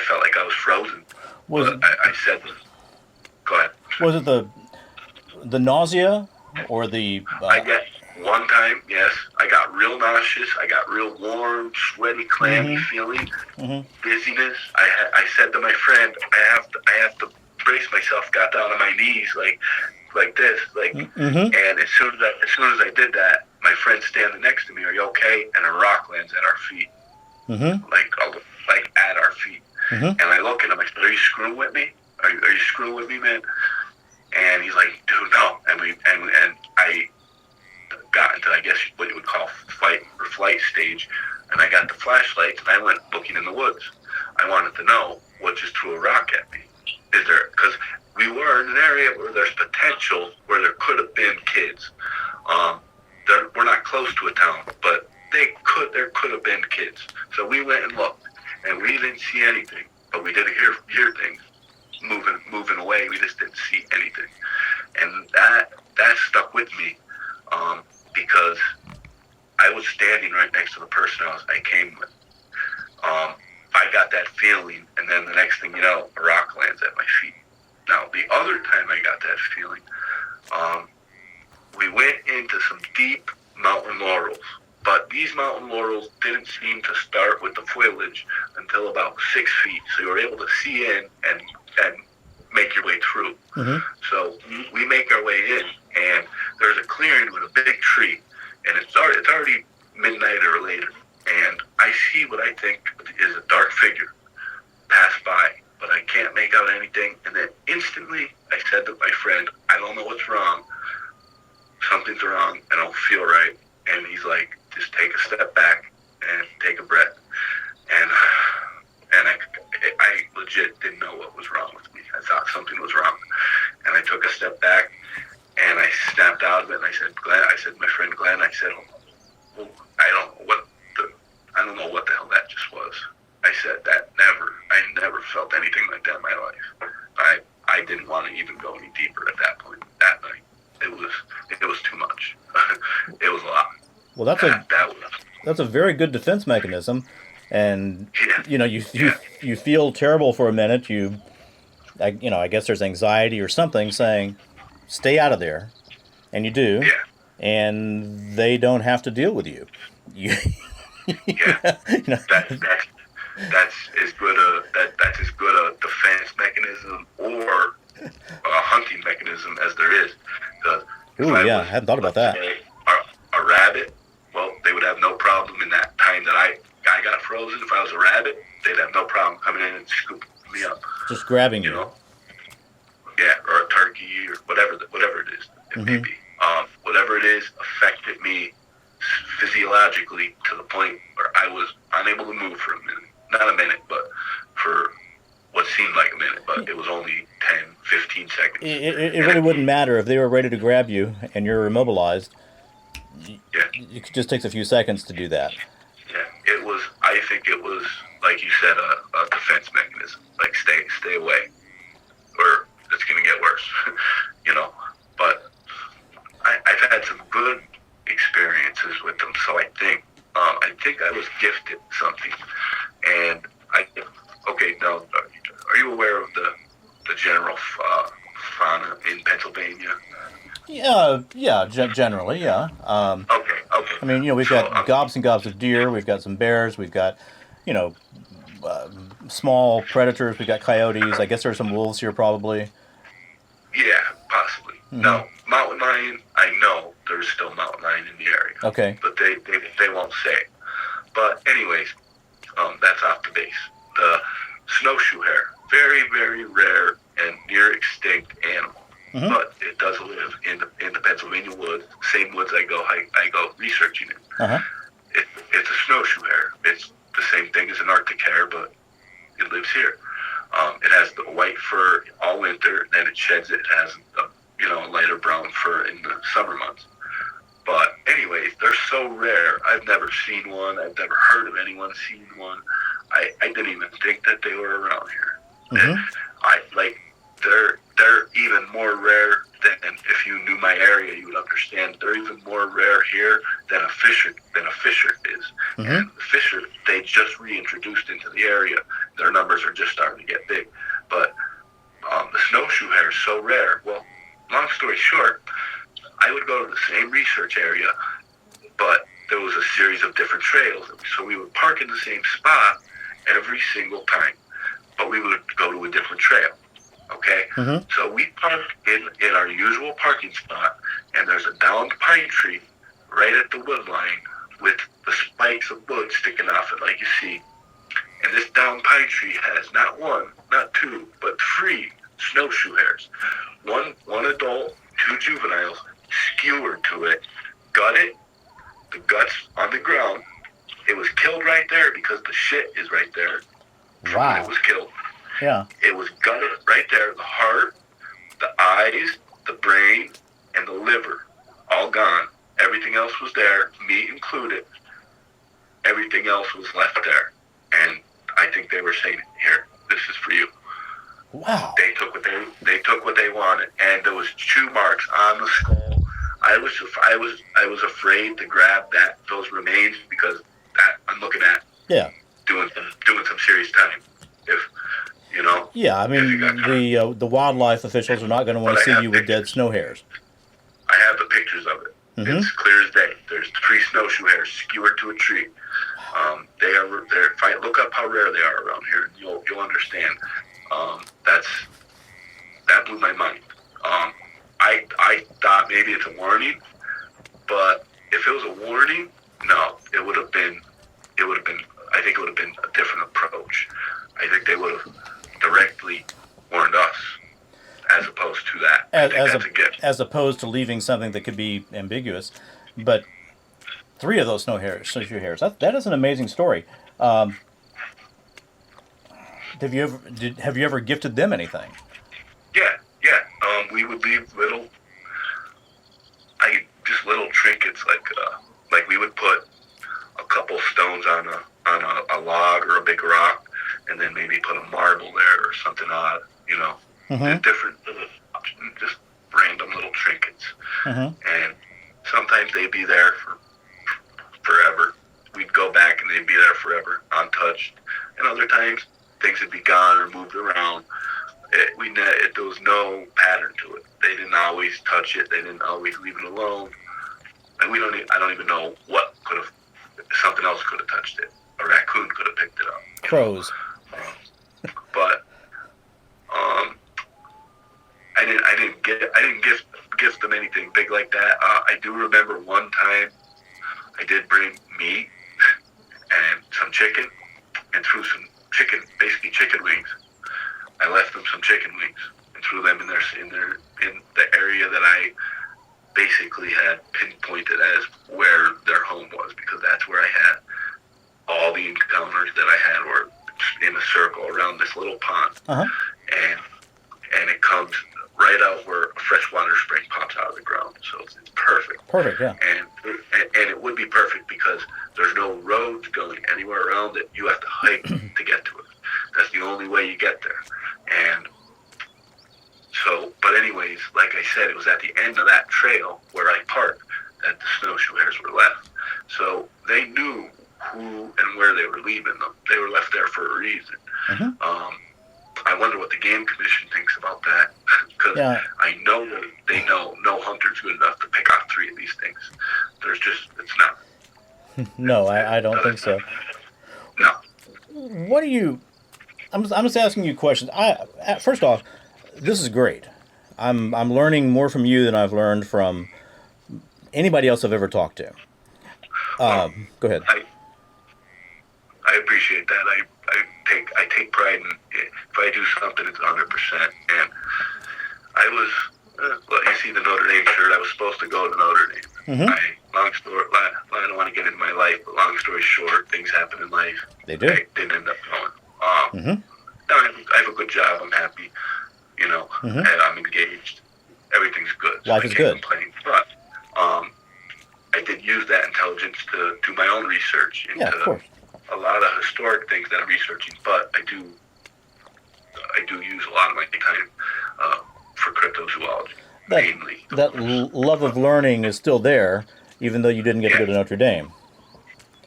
felt like I was frozen. I said, go ahead. Was it the nausea or the... I get one time, yes, I got real nauseous. I got real warm, sweaty, clammy feeling, dizziness. I said to my friend, I have to brace myself. Got down on my knees like this, and as soon as I did that, my friend standing next to me, "Are you okay?" And a rock lands at our feet, like at our feet. And I look at him. I said, "Are you screwing with me? Are you screwing with me, man?" And he's like, "Dude, no." And I got into, I guess, what you would call fight or flight stage, and I got the flashlight and I went looking in the woods. I wanted to know what just threw a rock at me. Is there, because we were in an area where there's potential where there could have been kids. We're not close to a town, but there could have been kids. So we went and looked, and we didn't see anything, but we did hear things moving away. We just didn't see anything, and that stuck with me because I was standing right next to the person I came with. I got that feeling, and then the next thing you know, a rock lands at my feet. Now, the other time I got that feeling, we went into some deep mountain laurels, but these mountain laurels didn't seem to start with the foliage until about 6 feet, so you were able to see in and make your way through. So we make our way in, and there's a clearing with a big tree, and it's already midnight or later, and I see what I think is a dark figure pass by, but I can't make out anything. And then instantly I said to my friend, "I don't know what's wrong. Something's wrong. I don't feel right." And he's like, "Just take a step back and take a breath." And I legit didn't know what was wrong with me. I thought something was wrong. And I took a step back and I snapped out of it, and I said, my friend Glenn, I said, "Well, I don't know what the hell that just was." I said, I never felt anything like that in my life. I didn't want to even go any deeper at that point that night. It was too much. It was a lot. Well, that's a very good defense mechanism, and you feel terrible for a minute. I guess there's anxiety or something saying, "Stay out of there," and you do, and they don't have to deal with you. That's as good a defense mechanism or a hunting mechanism as there is. I hadn't thought about that. A rabbit, well, they would have no problem in that time that I got frozen. If I was a rabbit, they'd have no problem coming in and scooping me up. Just grabbing you. Yeah, or a turkey or whatever it is. It may be. Whatever it is affected me physiologically to the point where I was unable to move for a minute. Not a minute, but for what seemed like a minute, but it was only 10, 15 seconds. It really wouldn't matter if they were ready to grab you and you're immobilized. It just takes a few seconds to do that. Yeah, I think it was, like you said, a defense mechanism. Like, stay away, or it's going to get worse, the general fauna in Pennsylvania? Generally, yeah. Okay. I mean, we've So, got gobs and gobs of deer. We've got some bears. We've got, you know, small predators. We've got coyotes. I guess there's some wolves here probably. yeah, possibly. No, mountain lion, I know there's still mountain lion in the area. Okay. But they won't say. But anyways, that's off the base. The snowshoe hare, very, very rare and near extinct animal. But it does live in the Pennsylvania woods, same woods I go researching in. Uh-huh. It's a snowshoe hare. It's the same thing as an Arctic hare, but it lives here. It has the white fur all winter, then it sheds it. It has a lighter brown fur in the summer months. But anyways, they're so rare. I've never seen one. I've never heard of anyone seeing one. I didn't even think that they were around here. And they're even more rare than, if you knew my area, you would understand. They're even more rare here than a fisher is. And the fisher, they just reintroduced into the area. Their numbers are just starting to get big. But the snowshoe hare is so rare. Well, long story short, I would go to the same research area, but there was a series of different trails. So we would park in the same spot every single time, but we would go to a different trail. Okay? So we park in our usual parking spot, and there's a downed pine tree right at the wood line with the spikes of wood sticking off it like you see. And this downed pine tree has not one, not two, but 3 snowshoe hares. One adult, 2 juveniles, skewered to it, gutted, the guts on the ground. It was killed right there because the shit is right there. Wow. It was killed. Yeah. It was gutted right there. The heart, the eyes, the brain, and the liver, all gone. Everything else was there, meat included. Everything else was left there. And I think they were saying, here, this is for you. Wow. They took what they wanted, and there was chew marks on the skull. I was afraid to grab those remains because I'm looking at doing some serious time. Yeah, I mean the wildlife officials are not going to want to see you with dead snow hares. I have the pictures of it. It's clear as day. There's 3 snowshoe hares skewered to a tree. Look up how rare they are around here, and you'll understand. That blew my mind. I thought maybe it's a warning, but if it was a warning, no, it would have been. I think it would have been a different approach. I think they would have directly warned us, as opposed to that. As opposed to leaving something that could be ambiguous, but 3 of those snowshoe hares. That is an amazing story. Have you ever gifted them anything? Yeah. We would leave little trinkets, like we would put a couple stones on a log or a big rock, and then maybe put a marble there or something odd, different just random little trinkets. And sometimes they'd be there for forever. We'd go back and they'd be there forever, untouched. And other times, things would be gone or moved around. There was no pattern to it. They didn't always touch it. They didn't always leave it alone. And I don't even know what could have. Something else could have touched it. A raccoon could have picked it up. Crows. But I didn't gift them anything big like that. I do remember one time I did bring meat and some chicken and threw some basically chicken wings. I left them some chicken wings and threw them in the area that I basically had pinpointed as where their home was, because that's where I had all the encounters that I had were in a circle around this little pond. And it comes right out where a freshwater spring pops out of the ground. So it's perfect. Perfect, yeah. And it would be perfect because there's no roads going anywhere around it. You have to hike to get to it. That's the only way you get there. And so, but anyways, like I said, it was at the end of that trail where I parked that the snowshoe hares were left. So they knew who and where they were leaving them. They were left there for a reason. I I wonder what the Game Commission thinks about that, because I know that they know no hunter's good enough to pick off 3 of these things. It's not. No, I don't think so. No. What do you? I'm just asking you questions. First off, this is great. I'm learning more from you than I've learned from anybody else I've ever talked to. Go ahead. I appreciate that. I take pride in it. If I do something, it's 100%. And I was, well, you see the Notre Dame shirt. I was supposed to go to Notre Dame. Long story. I don't want to get into my life, but long story short, things happen in life. They do. I didn't end up going. Now I have a good job. I'm happy. You know, and I'm engaged. Everything's good. So Life is good. Complain. But I did use that intelligence to do my own research into a lot of historic things that I'm researching. But I do use a lot of my time for cryptozoology. Mainly. That love of learning is still there, even though you didn't get to go to Notre Dame.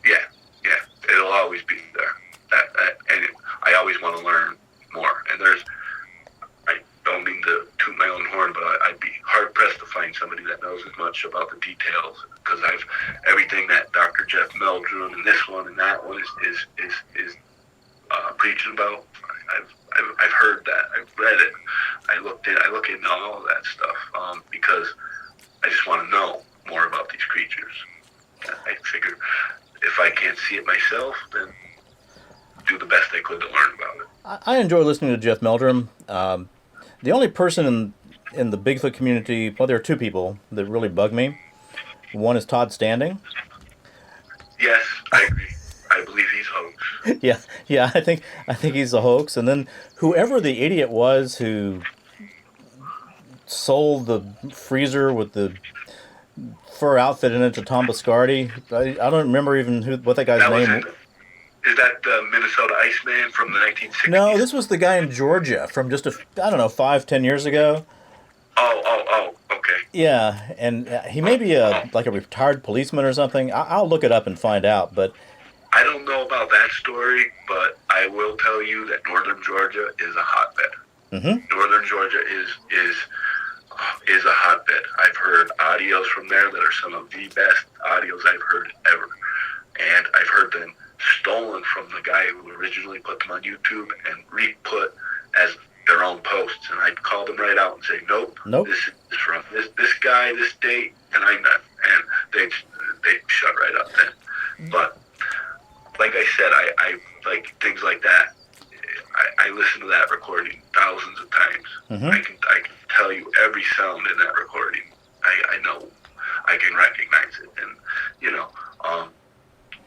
Yeah. It'll always be there. And I always want to learn more. And I don't mean to toot my own horn, but I'd be hard pressed to find somebody that knows as much about the details, because everything that Dr. Jeff Meldrum and this one and that one is preaching about. I've heard that. I've read it. I look into all of that stuff because I just want to know more about these creatures. I figure if I can't see it myself, then do the best I could to learn about it. I enjoy listening to Jeff Meldrum. The only person in the Bigfoot community, well, there are 2 people that really bug me. One is Todd Standing. Yes, I agree. I believe he's hoax. Yeah. I think he's a hoax. And then whoever the idiot was who sold the freezer with the fur outfit in it to Tom Biscardi, I don't remember even what that guy's name was. Is that the Minnesota Iceman from the 1960s? No, this was the guy in Georgia from just 5-10 years ago. Oh, okay. Yeah, and he may be like a retired policeman or something. I'll look it up and find out, but I don't know about that story, but I will tell you that northern Georgia is a hotbed. Northern Georgia is a hotbed. I've heard audios from there that are some of the best audios I've heard ever, and I've heard them stolen from the guy who originally put them on YouTube and re-put as their own posts, and I'd call them right out and say, nope. This is from this guy, this date, and I'm not, and they'd shut right up then. But like I said, I like things like that. I listen to that recording thousands of times. I can tell you every sound in that recording. I know I can recognize it, and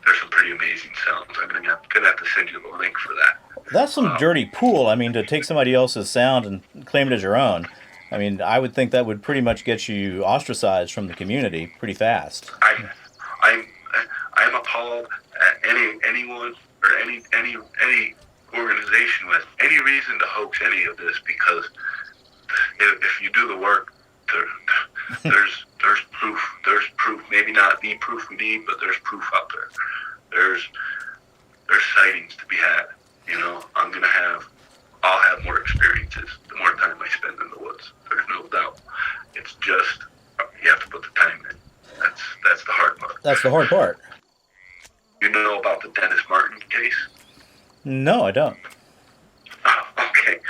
there's some pretty amazing sounds. I'm gonna have to send you the link for that. That's some dirty pool. I mean, to take somebody else's sound and claim it as your own. I mean, I would think that would pretty much get you ostracized from the community pretty fast. I'm appalled at anyone or any organization with any reason to hoax any of this, because if you do the work, there's proof. There's proof. Maybe not the proof we need, but there's proof out there. There's sightings to be had. I'll have more experiences the more time I spend in the woods. There's no doubt. It's just you have to put the time in. That's the hard part. That's the hard part. You know about the Dennis Martin case? No, I don't. Oh, okay.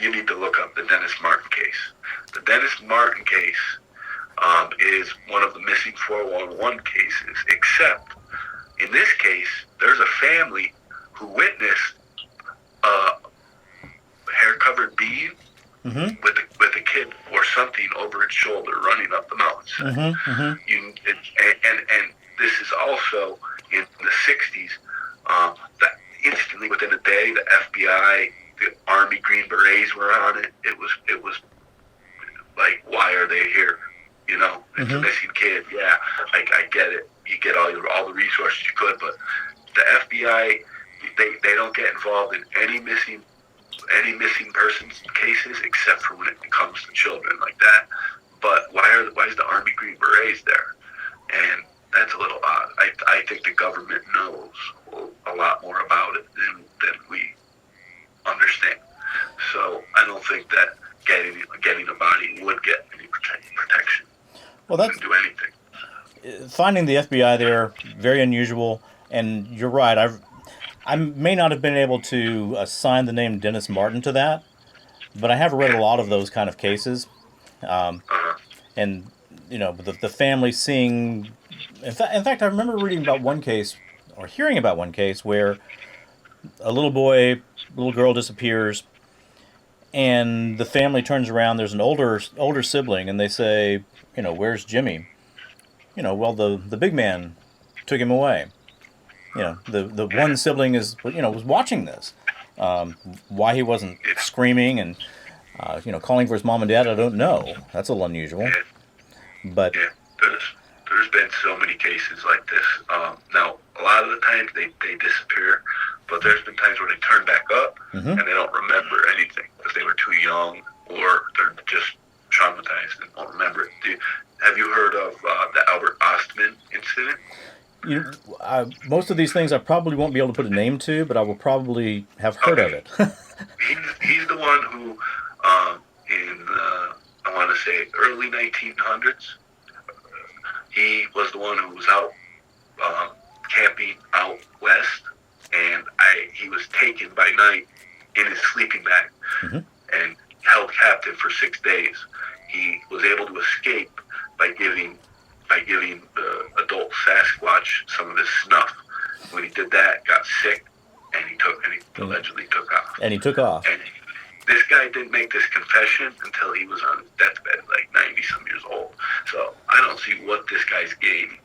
You need to look up the Dennis Martin case. The Dennis Martin case is one of the missing 411 cases, except in this case, there's a family who witnessed a hair-covered being with a kid or something over its shoulder running up the mountainside. And this is also in the 60s. That instantly, within a day, the FBI, the Army Green Berets were on it. It was like, why are they here? It's a missing kid. Yeah, I get it. You get all the resources you could, but the FBI, they don't get involved in any missing persons cases except for when it comes to children like that. But why is the Army Green Berets there? And that's a little odd. I think the government knows a lot more about it than we understand. So I don't think that getting a body would get any protection. Well, that's Wouldn't do anything. finding the FBI there very unusual. And you're right. I may not have been able to assign the name Dennis Martin to that, but I have read a lot of those kind of cases. And the family seeing. In fact, I remember reading about one case or hearing about one case where a little girl disappears, and the family turns around. There's an older sibling, and they say, "Where's Jimmy?" Well, the big man took him away. The one sibling was watching this. Why he wasn't screaming and calling for his mom and dad, I don't know. That's a little unusual. But there's been so many cases like this. Now, a lot of the times they disappear, but there's been times where they turn back up and they don't remember anything because they were too young or they're just traumatized and don't remember it. Have you heard of the Albert Ostman incident? Most of these things I probably won't be able to put a name to, but I will probably have heard of it. He's the one who, in I want to say early 1900s, he was the one who was out camping out west, and he was taken by night in his sleeping bag and held captive for 6 days. He was able to escape by giving the adult Sasquatch some of his snuff. When he did that, got sick, and he allegedly took off. And he took off. And this guy didn't make this confession until he was on his deathbed, like 90-some years old. So I don't see what this guy's gaining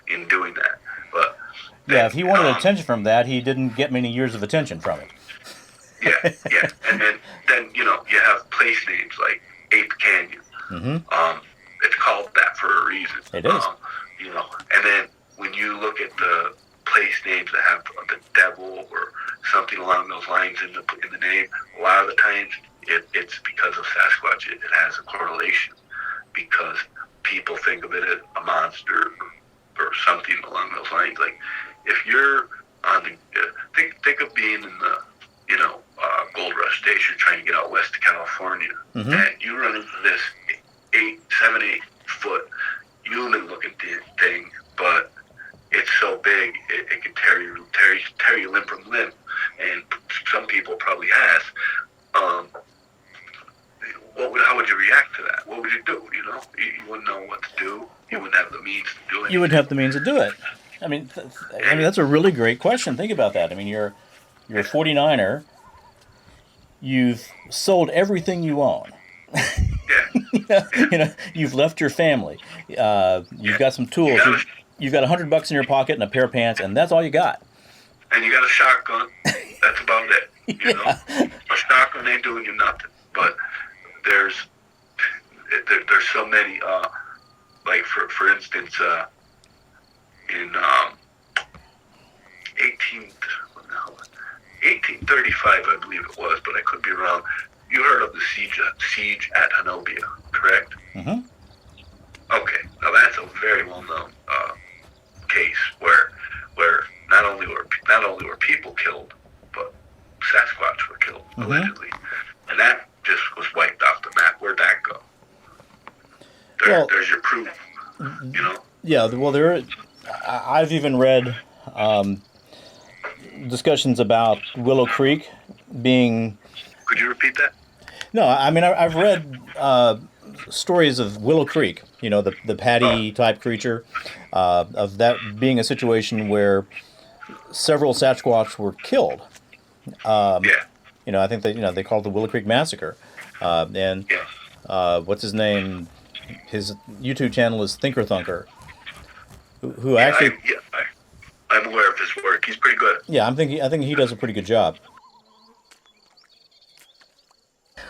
in doing that. But if he wanted attention from that, he didn't get many years of attention from it. Yeah. And then you have place names like Ape Canyon. It's called that for a reason. It is. And then when you look at the place names that have the devil or something along those lines in the name, a lot of the times it's because of Sasquatch. It has a correlation because people think of it as a monster or something along those lines. Like if you're on the think of being in the gold rush days, you're trying to get out west to California, and you run into this 7, 8 foot human looking thing, but it's so big it can tear you limb from limb, and some people probably has. How would you react to that? What would you do? You wouldn't know what to do. You wouldn't have the means to do it. You wouldn't have the means to do it. I mean, that's a really great question. Think about that. I mean, you're a 49er. You've sold everything you own. You've left your family. You've got some tools. You've got $100 in your pocket and a pair of pants, and that's all you got. And you got a shotgun. That's about it. A shotgun ain't doing you nothing. But there's so many. Like for instance, in 1835, I believe it was, but I could be wrong. You heard of the siege at Hanobia, correct? Okay, now that's a very well-known case where not only were people killed, but Sasquatch were killed allegedly, and that just was wiped off the map. Where'd that go? There's your proof. Yeah, well, I've even read discussions about Willow Creek being. Could you repeat that? No, I mean I've read stories of Willow Creek. The patty type creature, of that being a situation where several Sasquatch were killed. I think they call it the Willow Creek Massacre, and what's his name? His YouTube channel is Thinker Thunker, who actually. I'm aware of his work. He's pretty good. Yeah, I think he does a pretty good job.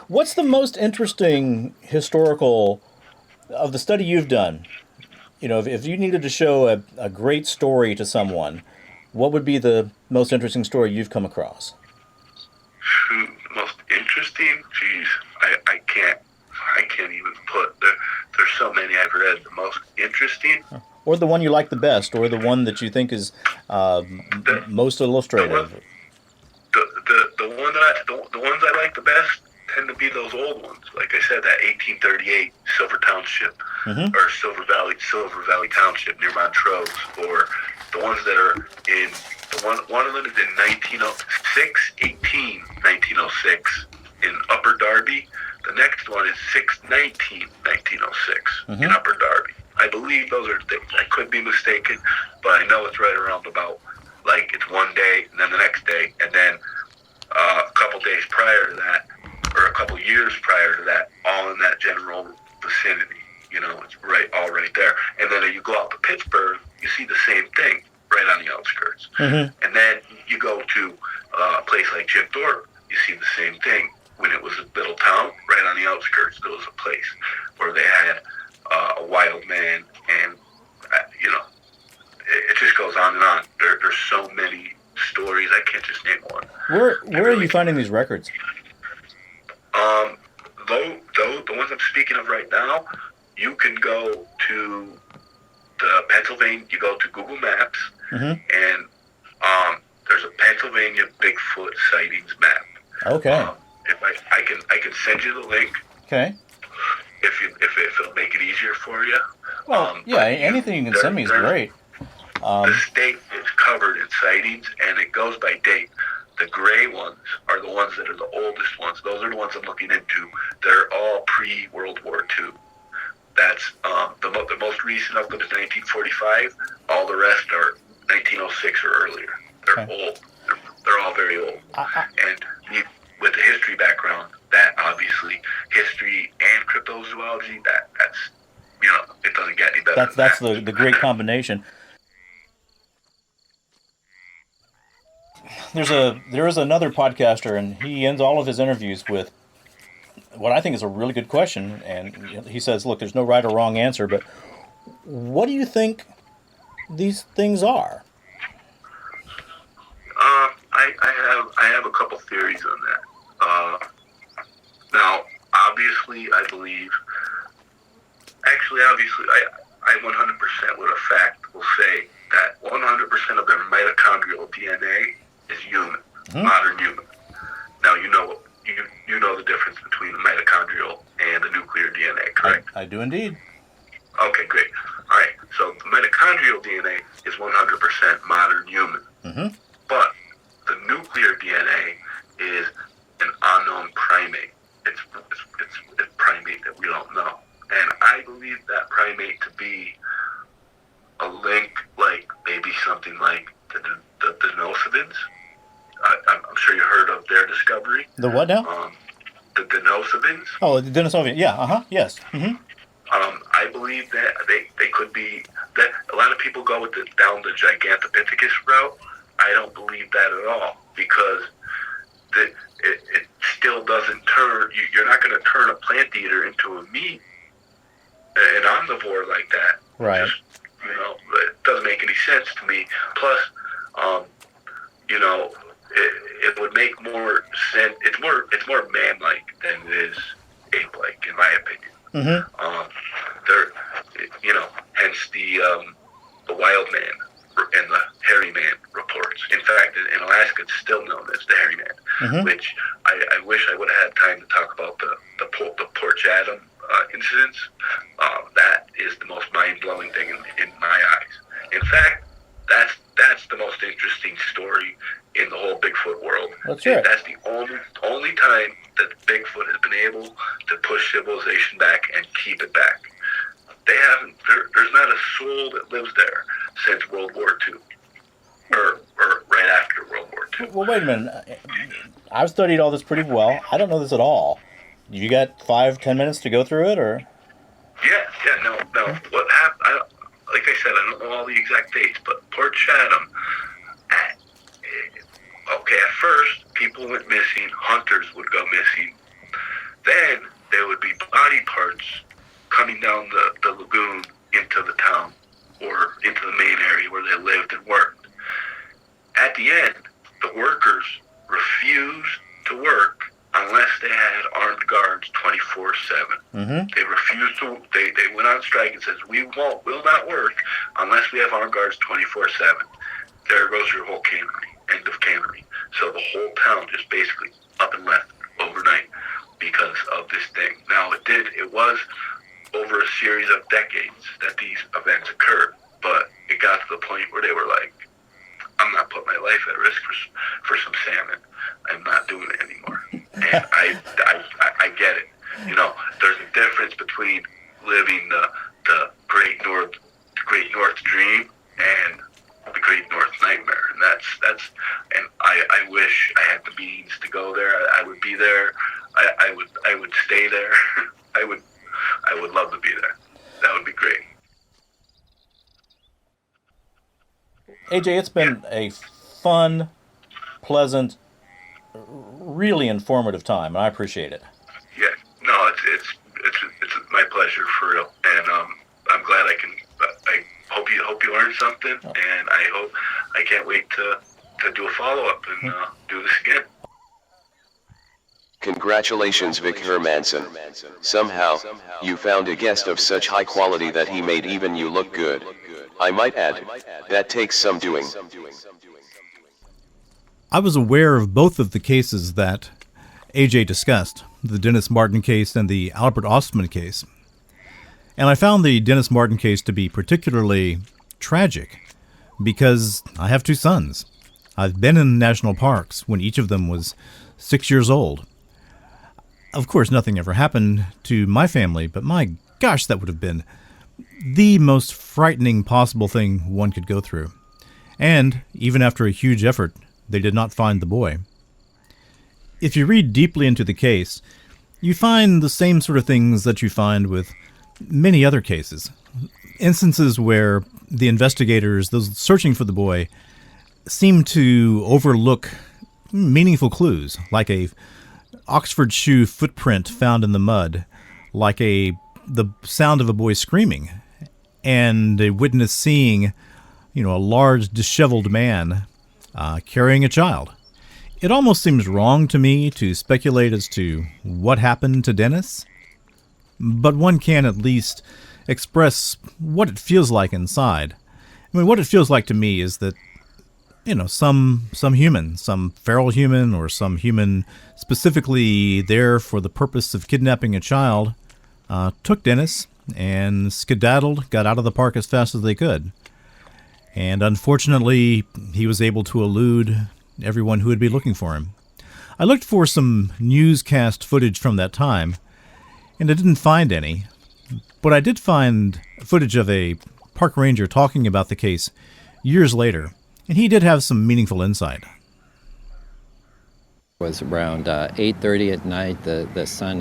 What's the most interesting historical of the study you've done? If you needed to show a great story to someone, what would be the most interesting story you've come across? Most interesting? Jeez, I can't even put. There's so many I've read. The most interesting? Or the one you like the best, or the one that you think is most illustrative. The one the ones I like the best tend to be those old ones. Like I said, that 1838 Silver Township or Silver Valley Township near Montrose, or the ones that are in one of them is in 1906 in Upper Darby. The next one is 6/19/1906 in Upper Darby. I believe those are things. I could be mistaken, but I know it's right around about, like, it's one day and then the next day, and then a couple days prior to that, or a couple years prior to that, all in that general vicinity. You know, it's all right there. And then you go out to Pittsburgh, you see the same thing right on the outskirts. And then you go to a place like Jim Thorpe, you see the same thing. When it was a little town, right on the outskirts, there was a place where they had a wild man, and you know, it just goes on and on. There's so many stories. I can't just name one. Where are you finding these records? The ones I'm speaking of right now, you can go to the Pennsylvania. You go to Google Maps, and there's a Pennsylvania Bigfoot sightings map. Okay. If I can send you the link. Okay. If it'll make it easier for you. Well, yeah, anything you can send me is great. The state is covered in sightings, and it goes by date. The gray ones are the ones that are the oldest ones. Those are the ones I'm looking into. They're all pre-World War II. That's the most recent of them is 1945. All the rest are 1906 or earlier. They're old. They're all very old. And with the history background, that obviously history and cryptozoology, that's you know, it doesn't get any better. That's the great combination. There is another podcaster, and he ends all of his interviews with what I think is a really good question. And he says, "Look, there's no right or wrong answer, but what do you think these things are?" I have a couple theories on that. Now, obviously, I believe. Actually, obviously, I 100% with a fact will say that 100% of their mitochondrial DNA is human, modern human. Now, you know the difference between the mitochondrial and the nuclear DNA, correct? I do indeed. Okay, great. All right, so the mitochondrial DNA is 100% modern human. But the nuclear DNA is an unknown primate. It's a primate that we don't know. And I believe that primate to be a link, like maybe something like the Denisovans. I'm sure you heard of their discovery. The what now? The Denisovans. Oh, the Denisovans. Yeah. Yes. I believe that they could be. That a lot of people go with down the Gigantopithecus route. I don't believe that at all, because it still doesn't turn. You're not going to turn a plant eater into a meat, an omnivore like that. Right. Just, you know, it doesn't make any sense to me. Plus, you know, it would make more sense. It's more man-like than it is ape-like, in my opinion. There, you know, hence the wild man and the hairy man reports. In fact, in Alaska, it's still known as the hairy man, which I wish I would have had time to talk about the Port Chatham incidents. That is the most mind-blowing thing in my eyes. In fact, that's the most interesting story in the whole Bigfoot world. That's right. That's the only time that Bigfoot has been able to push civilization back and keep it back. They haven't. There's not a soul that lives there since World War II, or right after World War II. Well, wait a minute. I've studied all this pretty well. I don't know this at all. You got 5-10 minutes to go through it, or? Yeah, no. What happened? Like I said, I don't know all the exact dates, but Port Chatham. Okay, at first people went missing. Hunters would go missing. Then there would be body parts coming down the lagoon into the town or into the main area where they lived and worked. At the end, the workers refused to work unless they had armed guards 24/7. They refused to. They went on strike and says, "We will not work unless we have armed guards 24/7." There goes your whole cannery. End of cannery. So the whole town just basically up and left overnight because of this thing. Now, it was over a series of decades that these events occurred, but it got to the point where they were like, I'm not putting my life at risk for some salmon. I'm not doing it anymore. And I get it. You know, there's a difference between living the Great North dream and the Great North nightmare. And that's and I wish I had the means to go there. I would be there. I would stay there. I would love to be there. That would be great. AJ, it's been a fun, pleasant, really informative time, and I appreciate it. Yeah, no, it's my pleasure, for real, and I'm glad I hope you learned something, and I can't wait to do a follow up and do this again. Congratulations, Vic Hermanson. Somehow, you found a guest of such high quality that he made even you look good. I might add, that takes some doing. I was aware of both of the cases that AJ discussed, the Dennis Martin case and the Albert Ostman case. And I found the Dennis Martin case to be particularly tragic because I have two sons. I've been in national parks when each of them was 6 years old. Of course, nothing ever happened to my family, but my gosh, that would have been the most frightening possible thing one could go through. And even after a huge effort, they did not find the boy. If you read deeply into the case, you find the same sort of things that you find with many other cases. Instances where the investigators, those searching for the boy, seem to overlook meaningful clues, like a Oxford shoe footprint found in the mud, like the sound of a boy screaming, and a witness seeing, a large disheveled man carrying a child. It almost seems wrong to me to speculate as to what happened to Dennis, but one can at least express what it feels like inside. I mean, what it feels like to me is that, some human, some feral human or some human specifically there for the purpose of kidnapping a child, took Dennis and skedaddled, got out of the park as fast as they could. And unfortunately, he was able to elude everyone who would be looking for him. I looked for some newscast footage from that time, and I didn't find any. But I did find footage of a park ranger talking about the case years later, and he did have some meaningful insight. It was around 8:30 at night. The sun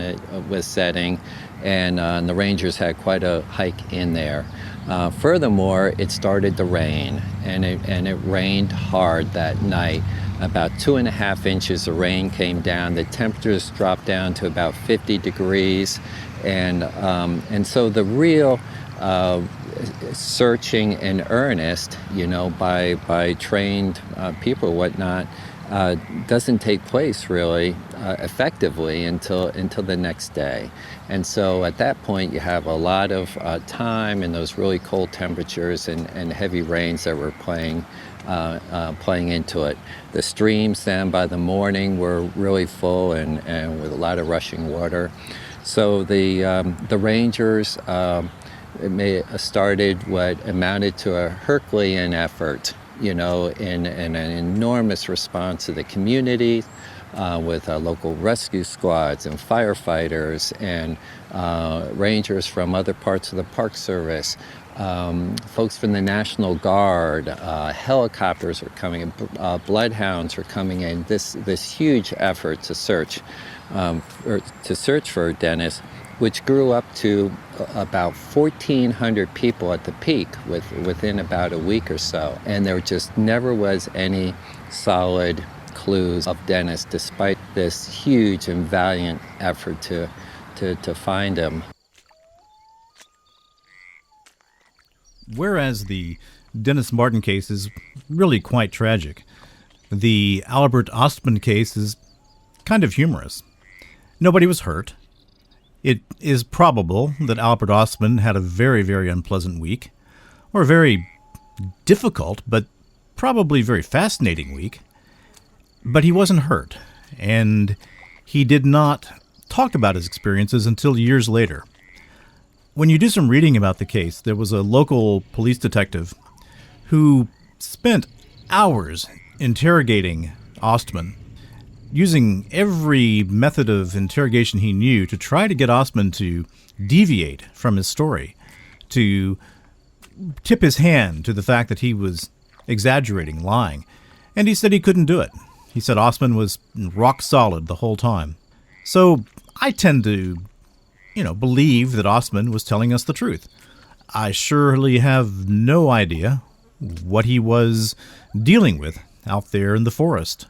was setting, and the rangers had quite a hike in there. Furthermore, it started to rain, and it rained hard that night. About 2.5 inches of rain came down. The temperatures dropped down to about 50 degrees, and so the real searching in earnest, by trained people or whatnot, doesn't take place really effectively until the next day. And so at that point you have a lot of time and those really cold temperatures and heavy rains that were playing into it. The streams then by the morning were really full and with a lot of rushing water. So the rangers started what amounted to a Herculean effort, in an enormous response to the community with local rescue squads and firefighters and rangers from other parts of the Park Service, folks from the National Guard, helicopters are coming in, bloodhounds are coming in. This huge effort to search for Dennis, which grew up to about 1,400 people at the peak within about a week or so. And there just never was any solid clues of Dennis, despite this huge and valiant effort to find him. Whereas the Dennis Martin case is really quite tragic, the Albert Ostman case is kind of humorous. Nobody was hurt. It is probable that Albert Ostman had a very, very unpleasant week, or a very difficult but probably very fascinating week, but he wasn't hurt, and he did not talk about his experiences until years later. When you do some reading about the case, there was a local police detective who spent hours interrogating Ostman, using every method of interrogation he knew to try to get Ostman to deviate from his story, to tip his hand to the fact that he was exaggerating, lying. And he said he couldn't do it. He said Ostman was rock solid the whole time. So I tend to, believe that Ostman was telling us the truth. I surely have no idea what he was dealing with out there in the forest.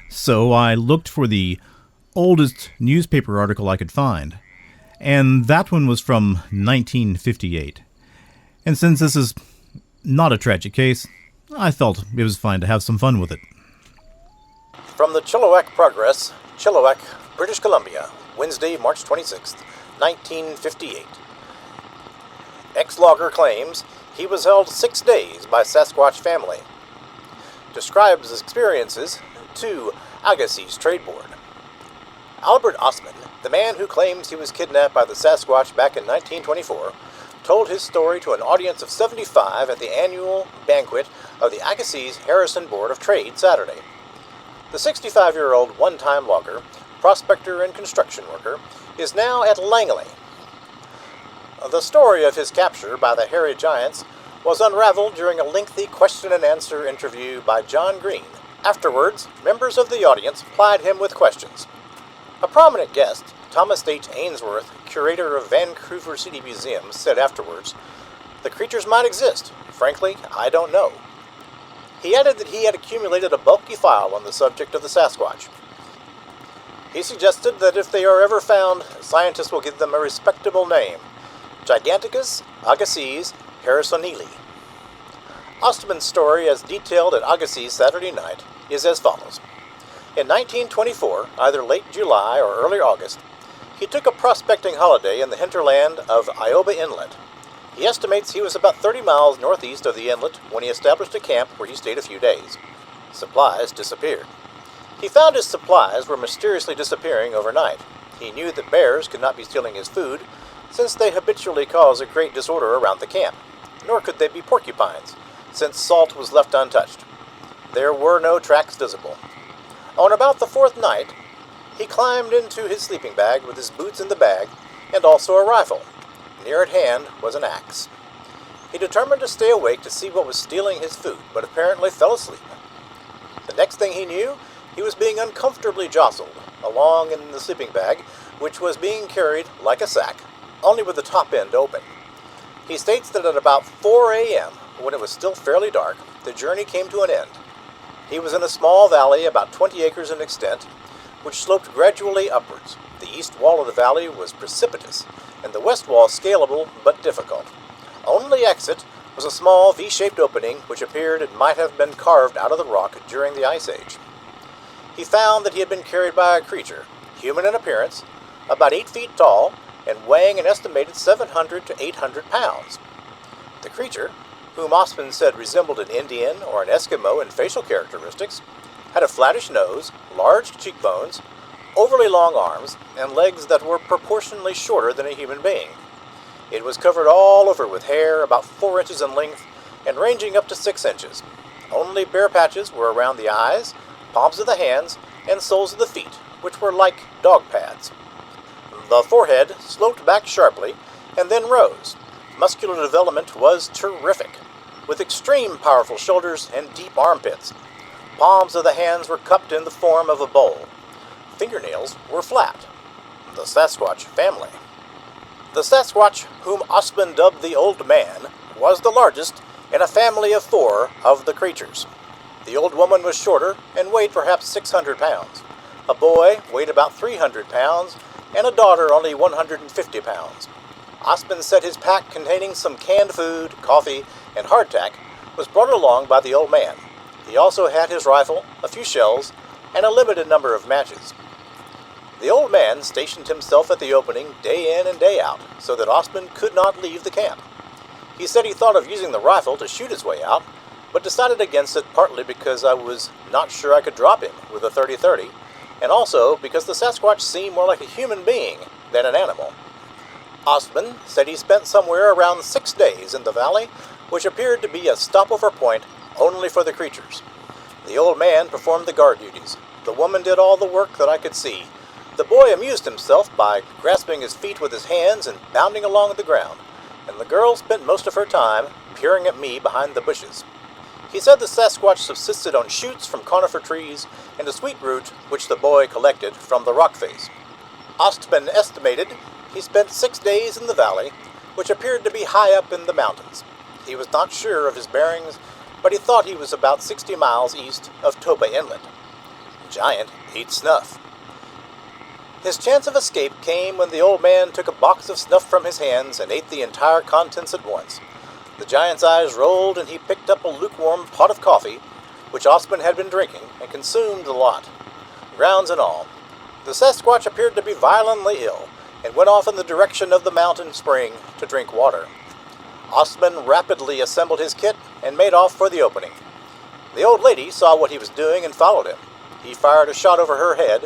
So I looked for the oldest newspaper article I could find, and that one was from 1958. And since this is not a tragic case, I felt it was fine to have some fun with it. From the Chilliwack Progress, Chilliwack, British Columbia, Wednesday, March 26th, 1958. Ex-logger claims he was held 6 days by Sasquatch family. Describes his experiences to Agassiz Trade Board. Albert Ostman, the man who claims he was kidnapped by the Sasquatch back in 1924, told his story to an audience of 75 at the annual banquet of the Agassiz Harrison Board of Trade Saturday. The 65-year-old one-time logger, prospector and construction worker, is now at Langley. The story of his capture by the hairy giants was unraveled during a lengthy question-and-answer interview by John Green. Afterwards, members of the audience plied him with questions. A prominent guest, Thomas H. Ainsworth, curator of Vancouver City Museum, said afterwards, "The creatures might exist. Frankly, I don't know." He added that he had accumulated a bulky file on the subject of the Sasquatch. He suggested that if they are ever found, scientists will give them a respectable name, Giganticus Agassiz harrisonii. Ostman's story, as detailed at Agassiz Saturday night, is as follows. In 1924, either late July or early August, he took a prospecting holiday in the hinterland of Ioba Inlet. He estimates he was about 30 miles northeast of the inlet when he established a camp where he stayed a few days. Supplies disappeared. He found his supplies were mysteriously disappearing overnight. He knew that bears could not be stealing his food, since they habitually cause a great disorder around the camp, nor could they be porcupines, since salt was left untouched. There were no tracks visible. On about the fourth night, he climbed into his sleeping bag with his boots in the bag and also a rifle. Near at hand was an axe. He determined to stay awake to see what was stealing his food, but apparently fell asleep. The next thing he knew, he was being uncomfortably jostled along in the sleeping bag, which was being carried like a sack, only with the top end open. He states that at about 4 a.m., when it was still fairly dark, the journey came to an end. He was in a small valley about 20 acres in extent, which sloped gradually upwards. The east wall of the valley was precipitous, and the west wall scalable but difficult. Only exit was a small V-shaped opening which appeared it might have been carved out of the rock during the Ice Age. He found that he had been carried by a creature, human in appearance, about 8 feet tall, and weighing an estimated 700 to 800 pounds. The creature, whom Ostman said resembled an Indian or an Eskimo in facial characteristics, had a flattish nose, large cheekbones, overly long arms, and legs that were proportionally shorter than a human being. It was covered all over with hair about 4 inches in length and ranging up to 6 inches. Only bare patches were around the eyes, palms of the hands, and soles of the feet, which were like dog pads. The forehead sloped back sharply and then rose. Muscular development was terrific, with extreme powerful shoulders and deep armpits. Palms of the hands were cupped in the form of a bowl. Fingernails were flat. The Sasquatch family. The Sasquatch, whom Ostman dubbed the Old Man, was the largest in a family of 4 of the creatures. The old woman was shorter and weighed perhaps 600 pounds. A boy weighed about 300 pounds, and a daughter only 150 pounds. Ostman said his pack containing some canned food, coffee, and hardtack was brought along by the old man. He also had his rifle, a few shells, and a limited number of matches. The old man stationed himself at the opening day in and day out, so that Ostman could not leave the camp. He said he thought of using the rifle to shoot his way out, but decided against it partly because I was not sure I could drop him with a .30-30, and also because the Sasquatch seemed more like a human being than an animal. Ostman said he spent somewhere around 6 days in the valley, which appeared to be a stopover point only for the creatures. The old man performed the guard duties. The woman did all the work that I could see. The boy amused himself by grasping his feet with his hands and bounding along the ground, and the girl spent most of her time peering at me behind the bushes. He said the Sasquatch subsisted on shoots from conifer trees and a sweet root which the boy collected from the rock face. Ostman estimated he spent 6 days in the valley, which appeared to be high up in the mountains. He was not sure of his bearings, but he thought he was about 60 miles east of Toba Inlet. Giant ate snuff. His chance of escape came when the old man took a box of snuff from his hands and ate the entire contents at once. The giant's eyes rolled and he picked up a lukewarm pot of coffee, which Ostman had been drinking, and consumed a lot, grounds and all. The Sasquatch appeared to be violently ill, and went off in the direction of the mountain spring to drink water. Ostman rapidly assembled his kit and made off for the opening. The old lady saw what he was doing and followed him. He fired a shot over her head,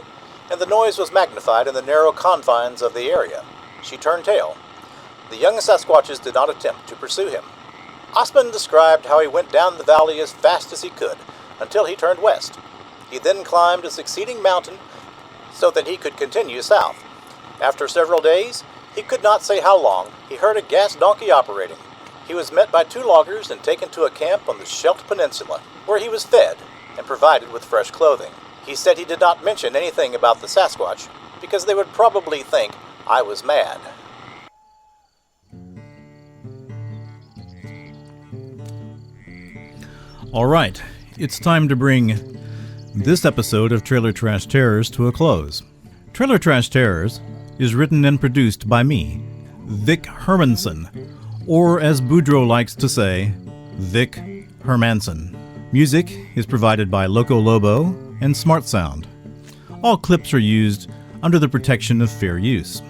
and the noise was magnified in the narrow confines of the area. She turned tail. The young Sasquatches did not attempt to pursue him. Ostman described how he went down the valley as fast as he could until he turned west. He then climbed a succeeding mountain so that he could continue south. After several days, he could not say how long, he heard a gas donkey operating. He was met by 2 loggers and taken to a camp on the Scheldt Peninsula, where he was fed and provided with fresh clothing. He said he did not mention anything about the Sasquatch because they would probably think I was mad. All right, it's time to bring this episode of Trailer Trash Terrors to a close. Trailer Trash Terrors is written and produced by me, Vic Hermanson, or as Boudreaux likes to say, Vic Hermanson. Music is provided by Loco Lobo and Smart Sound. All clips are used under the protection of fair use.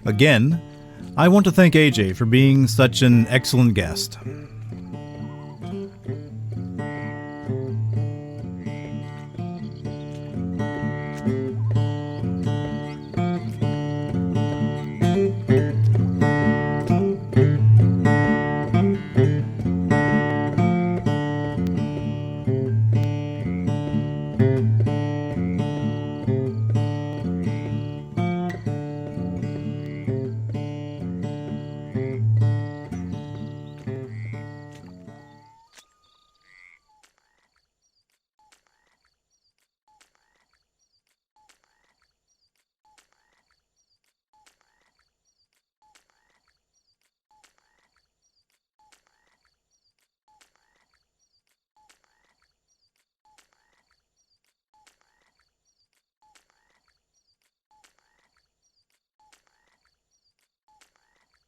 Again, I want to thank AJ for being such an excellent guest.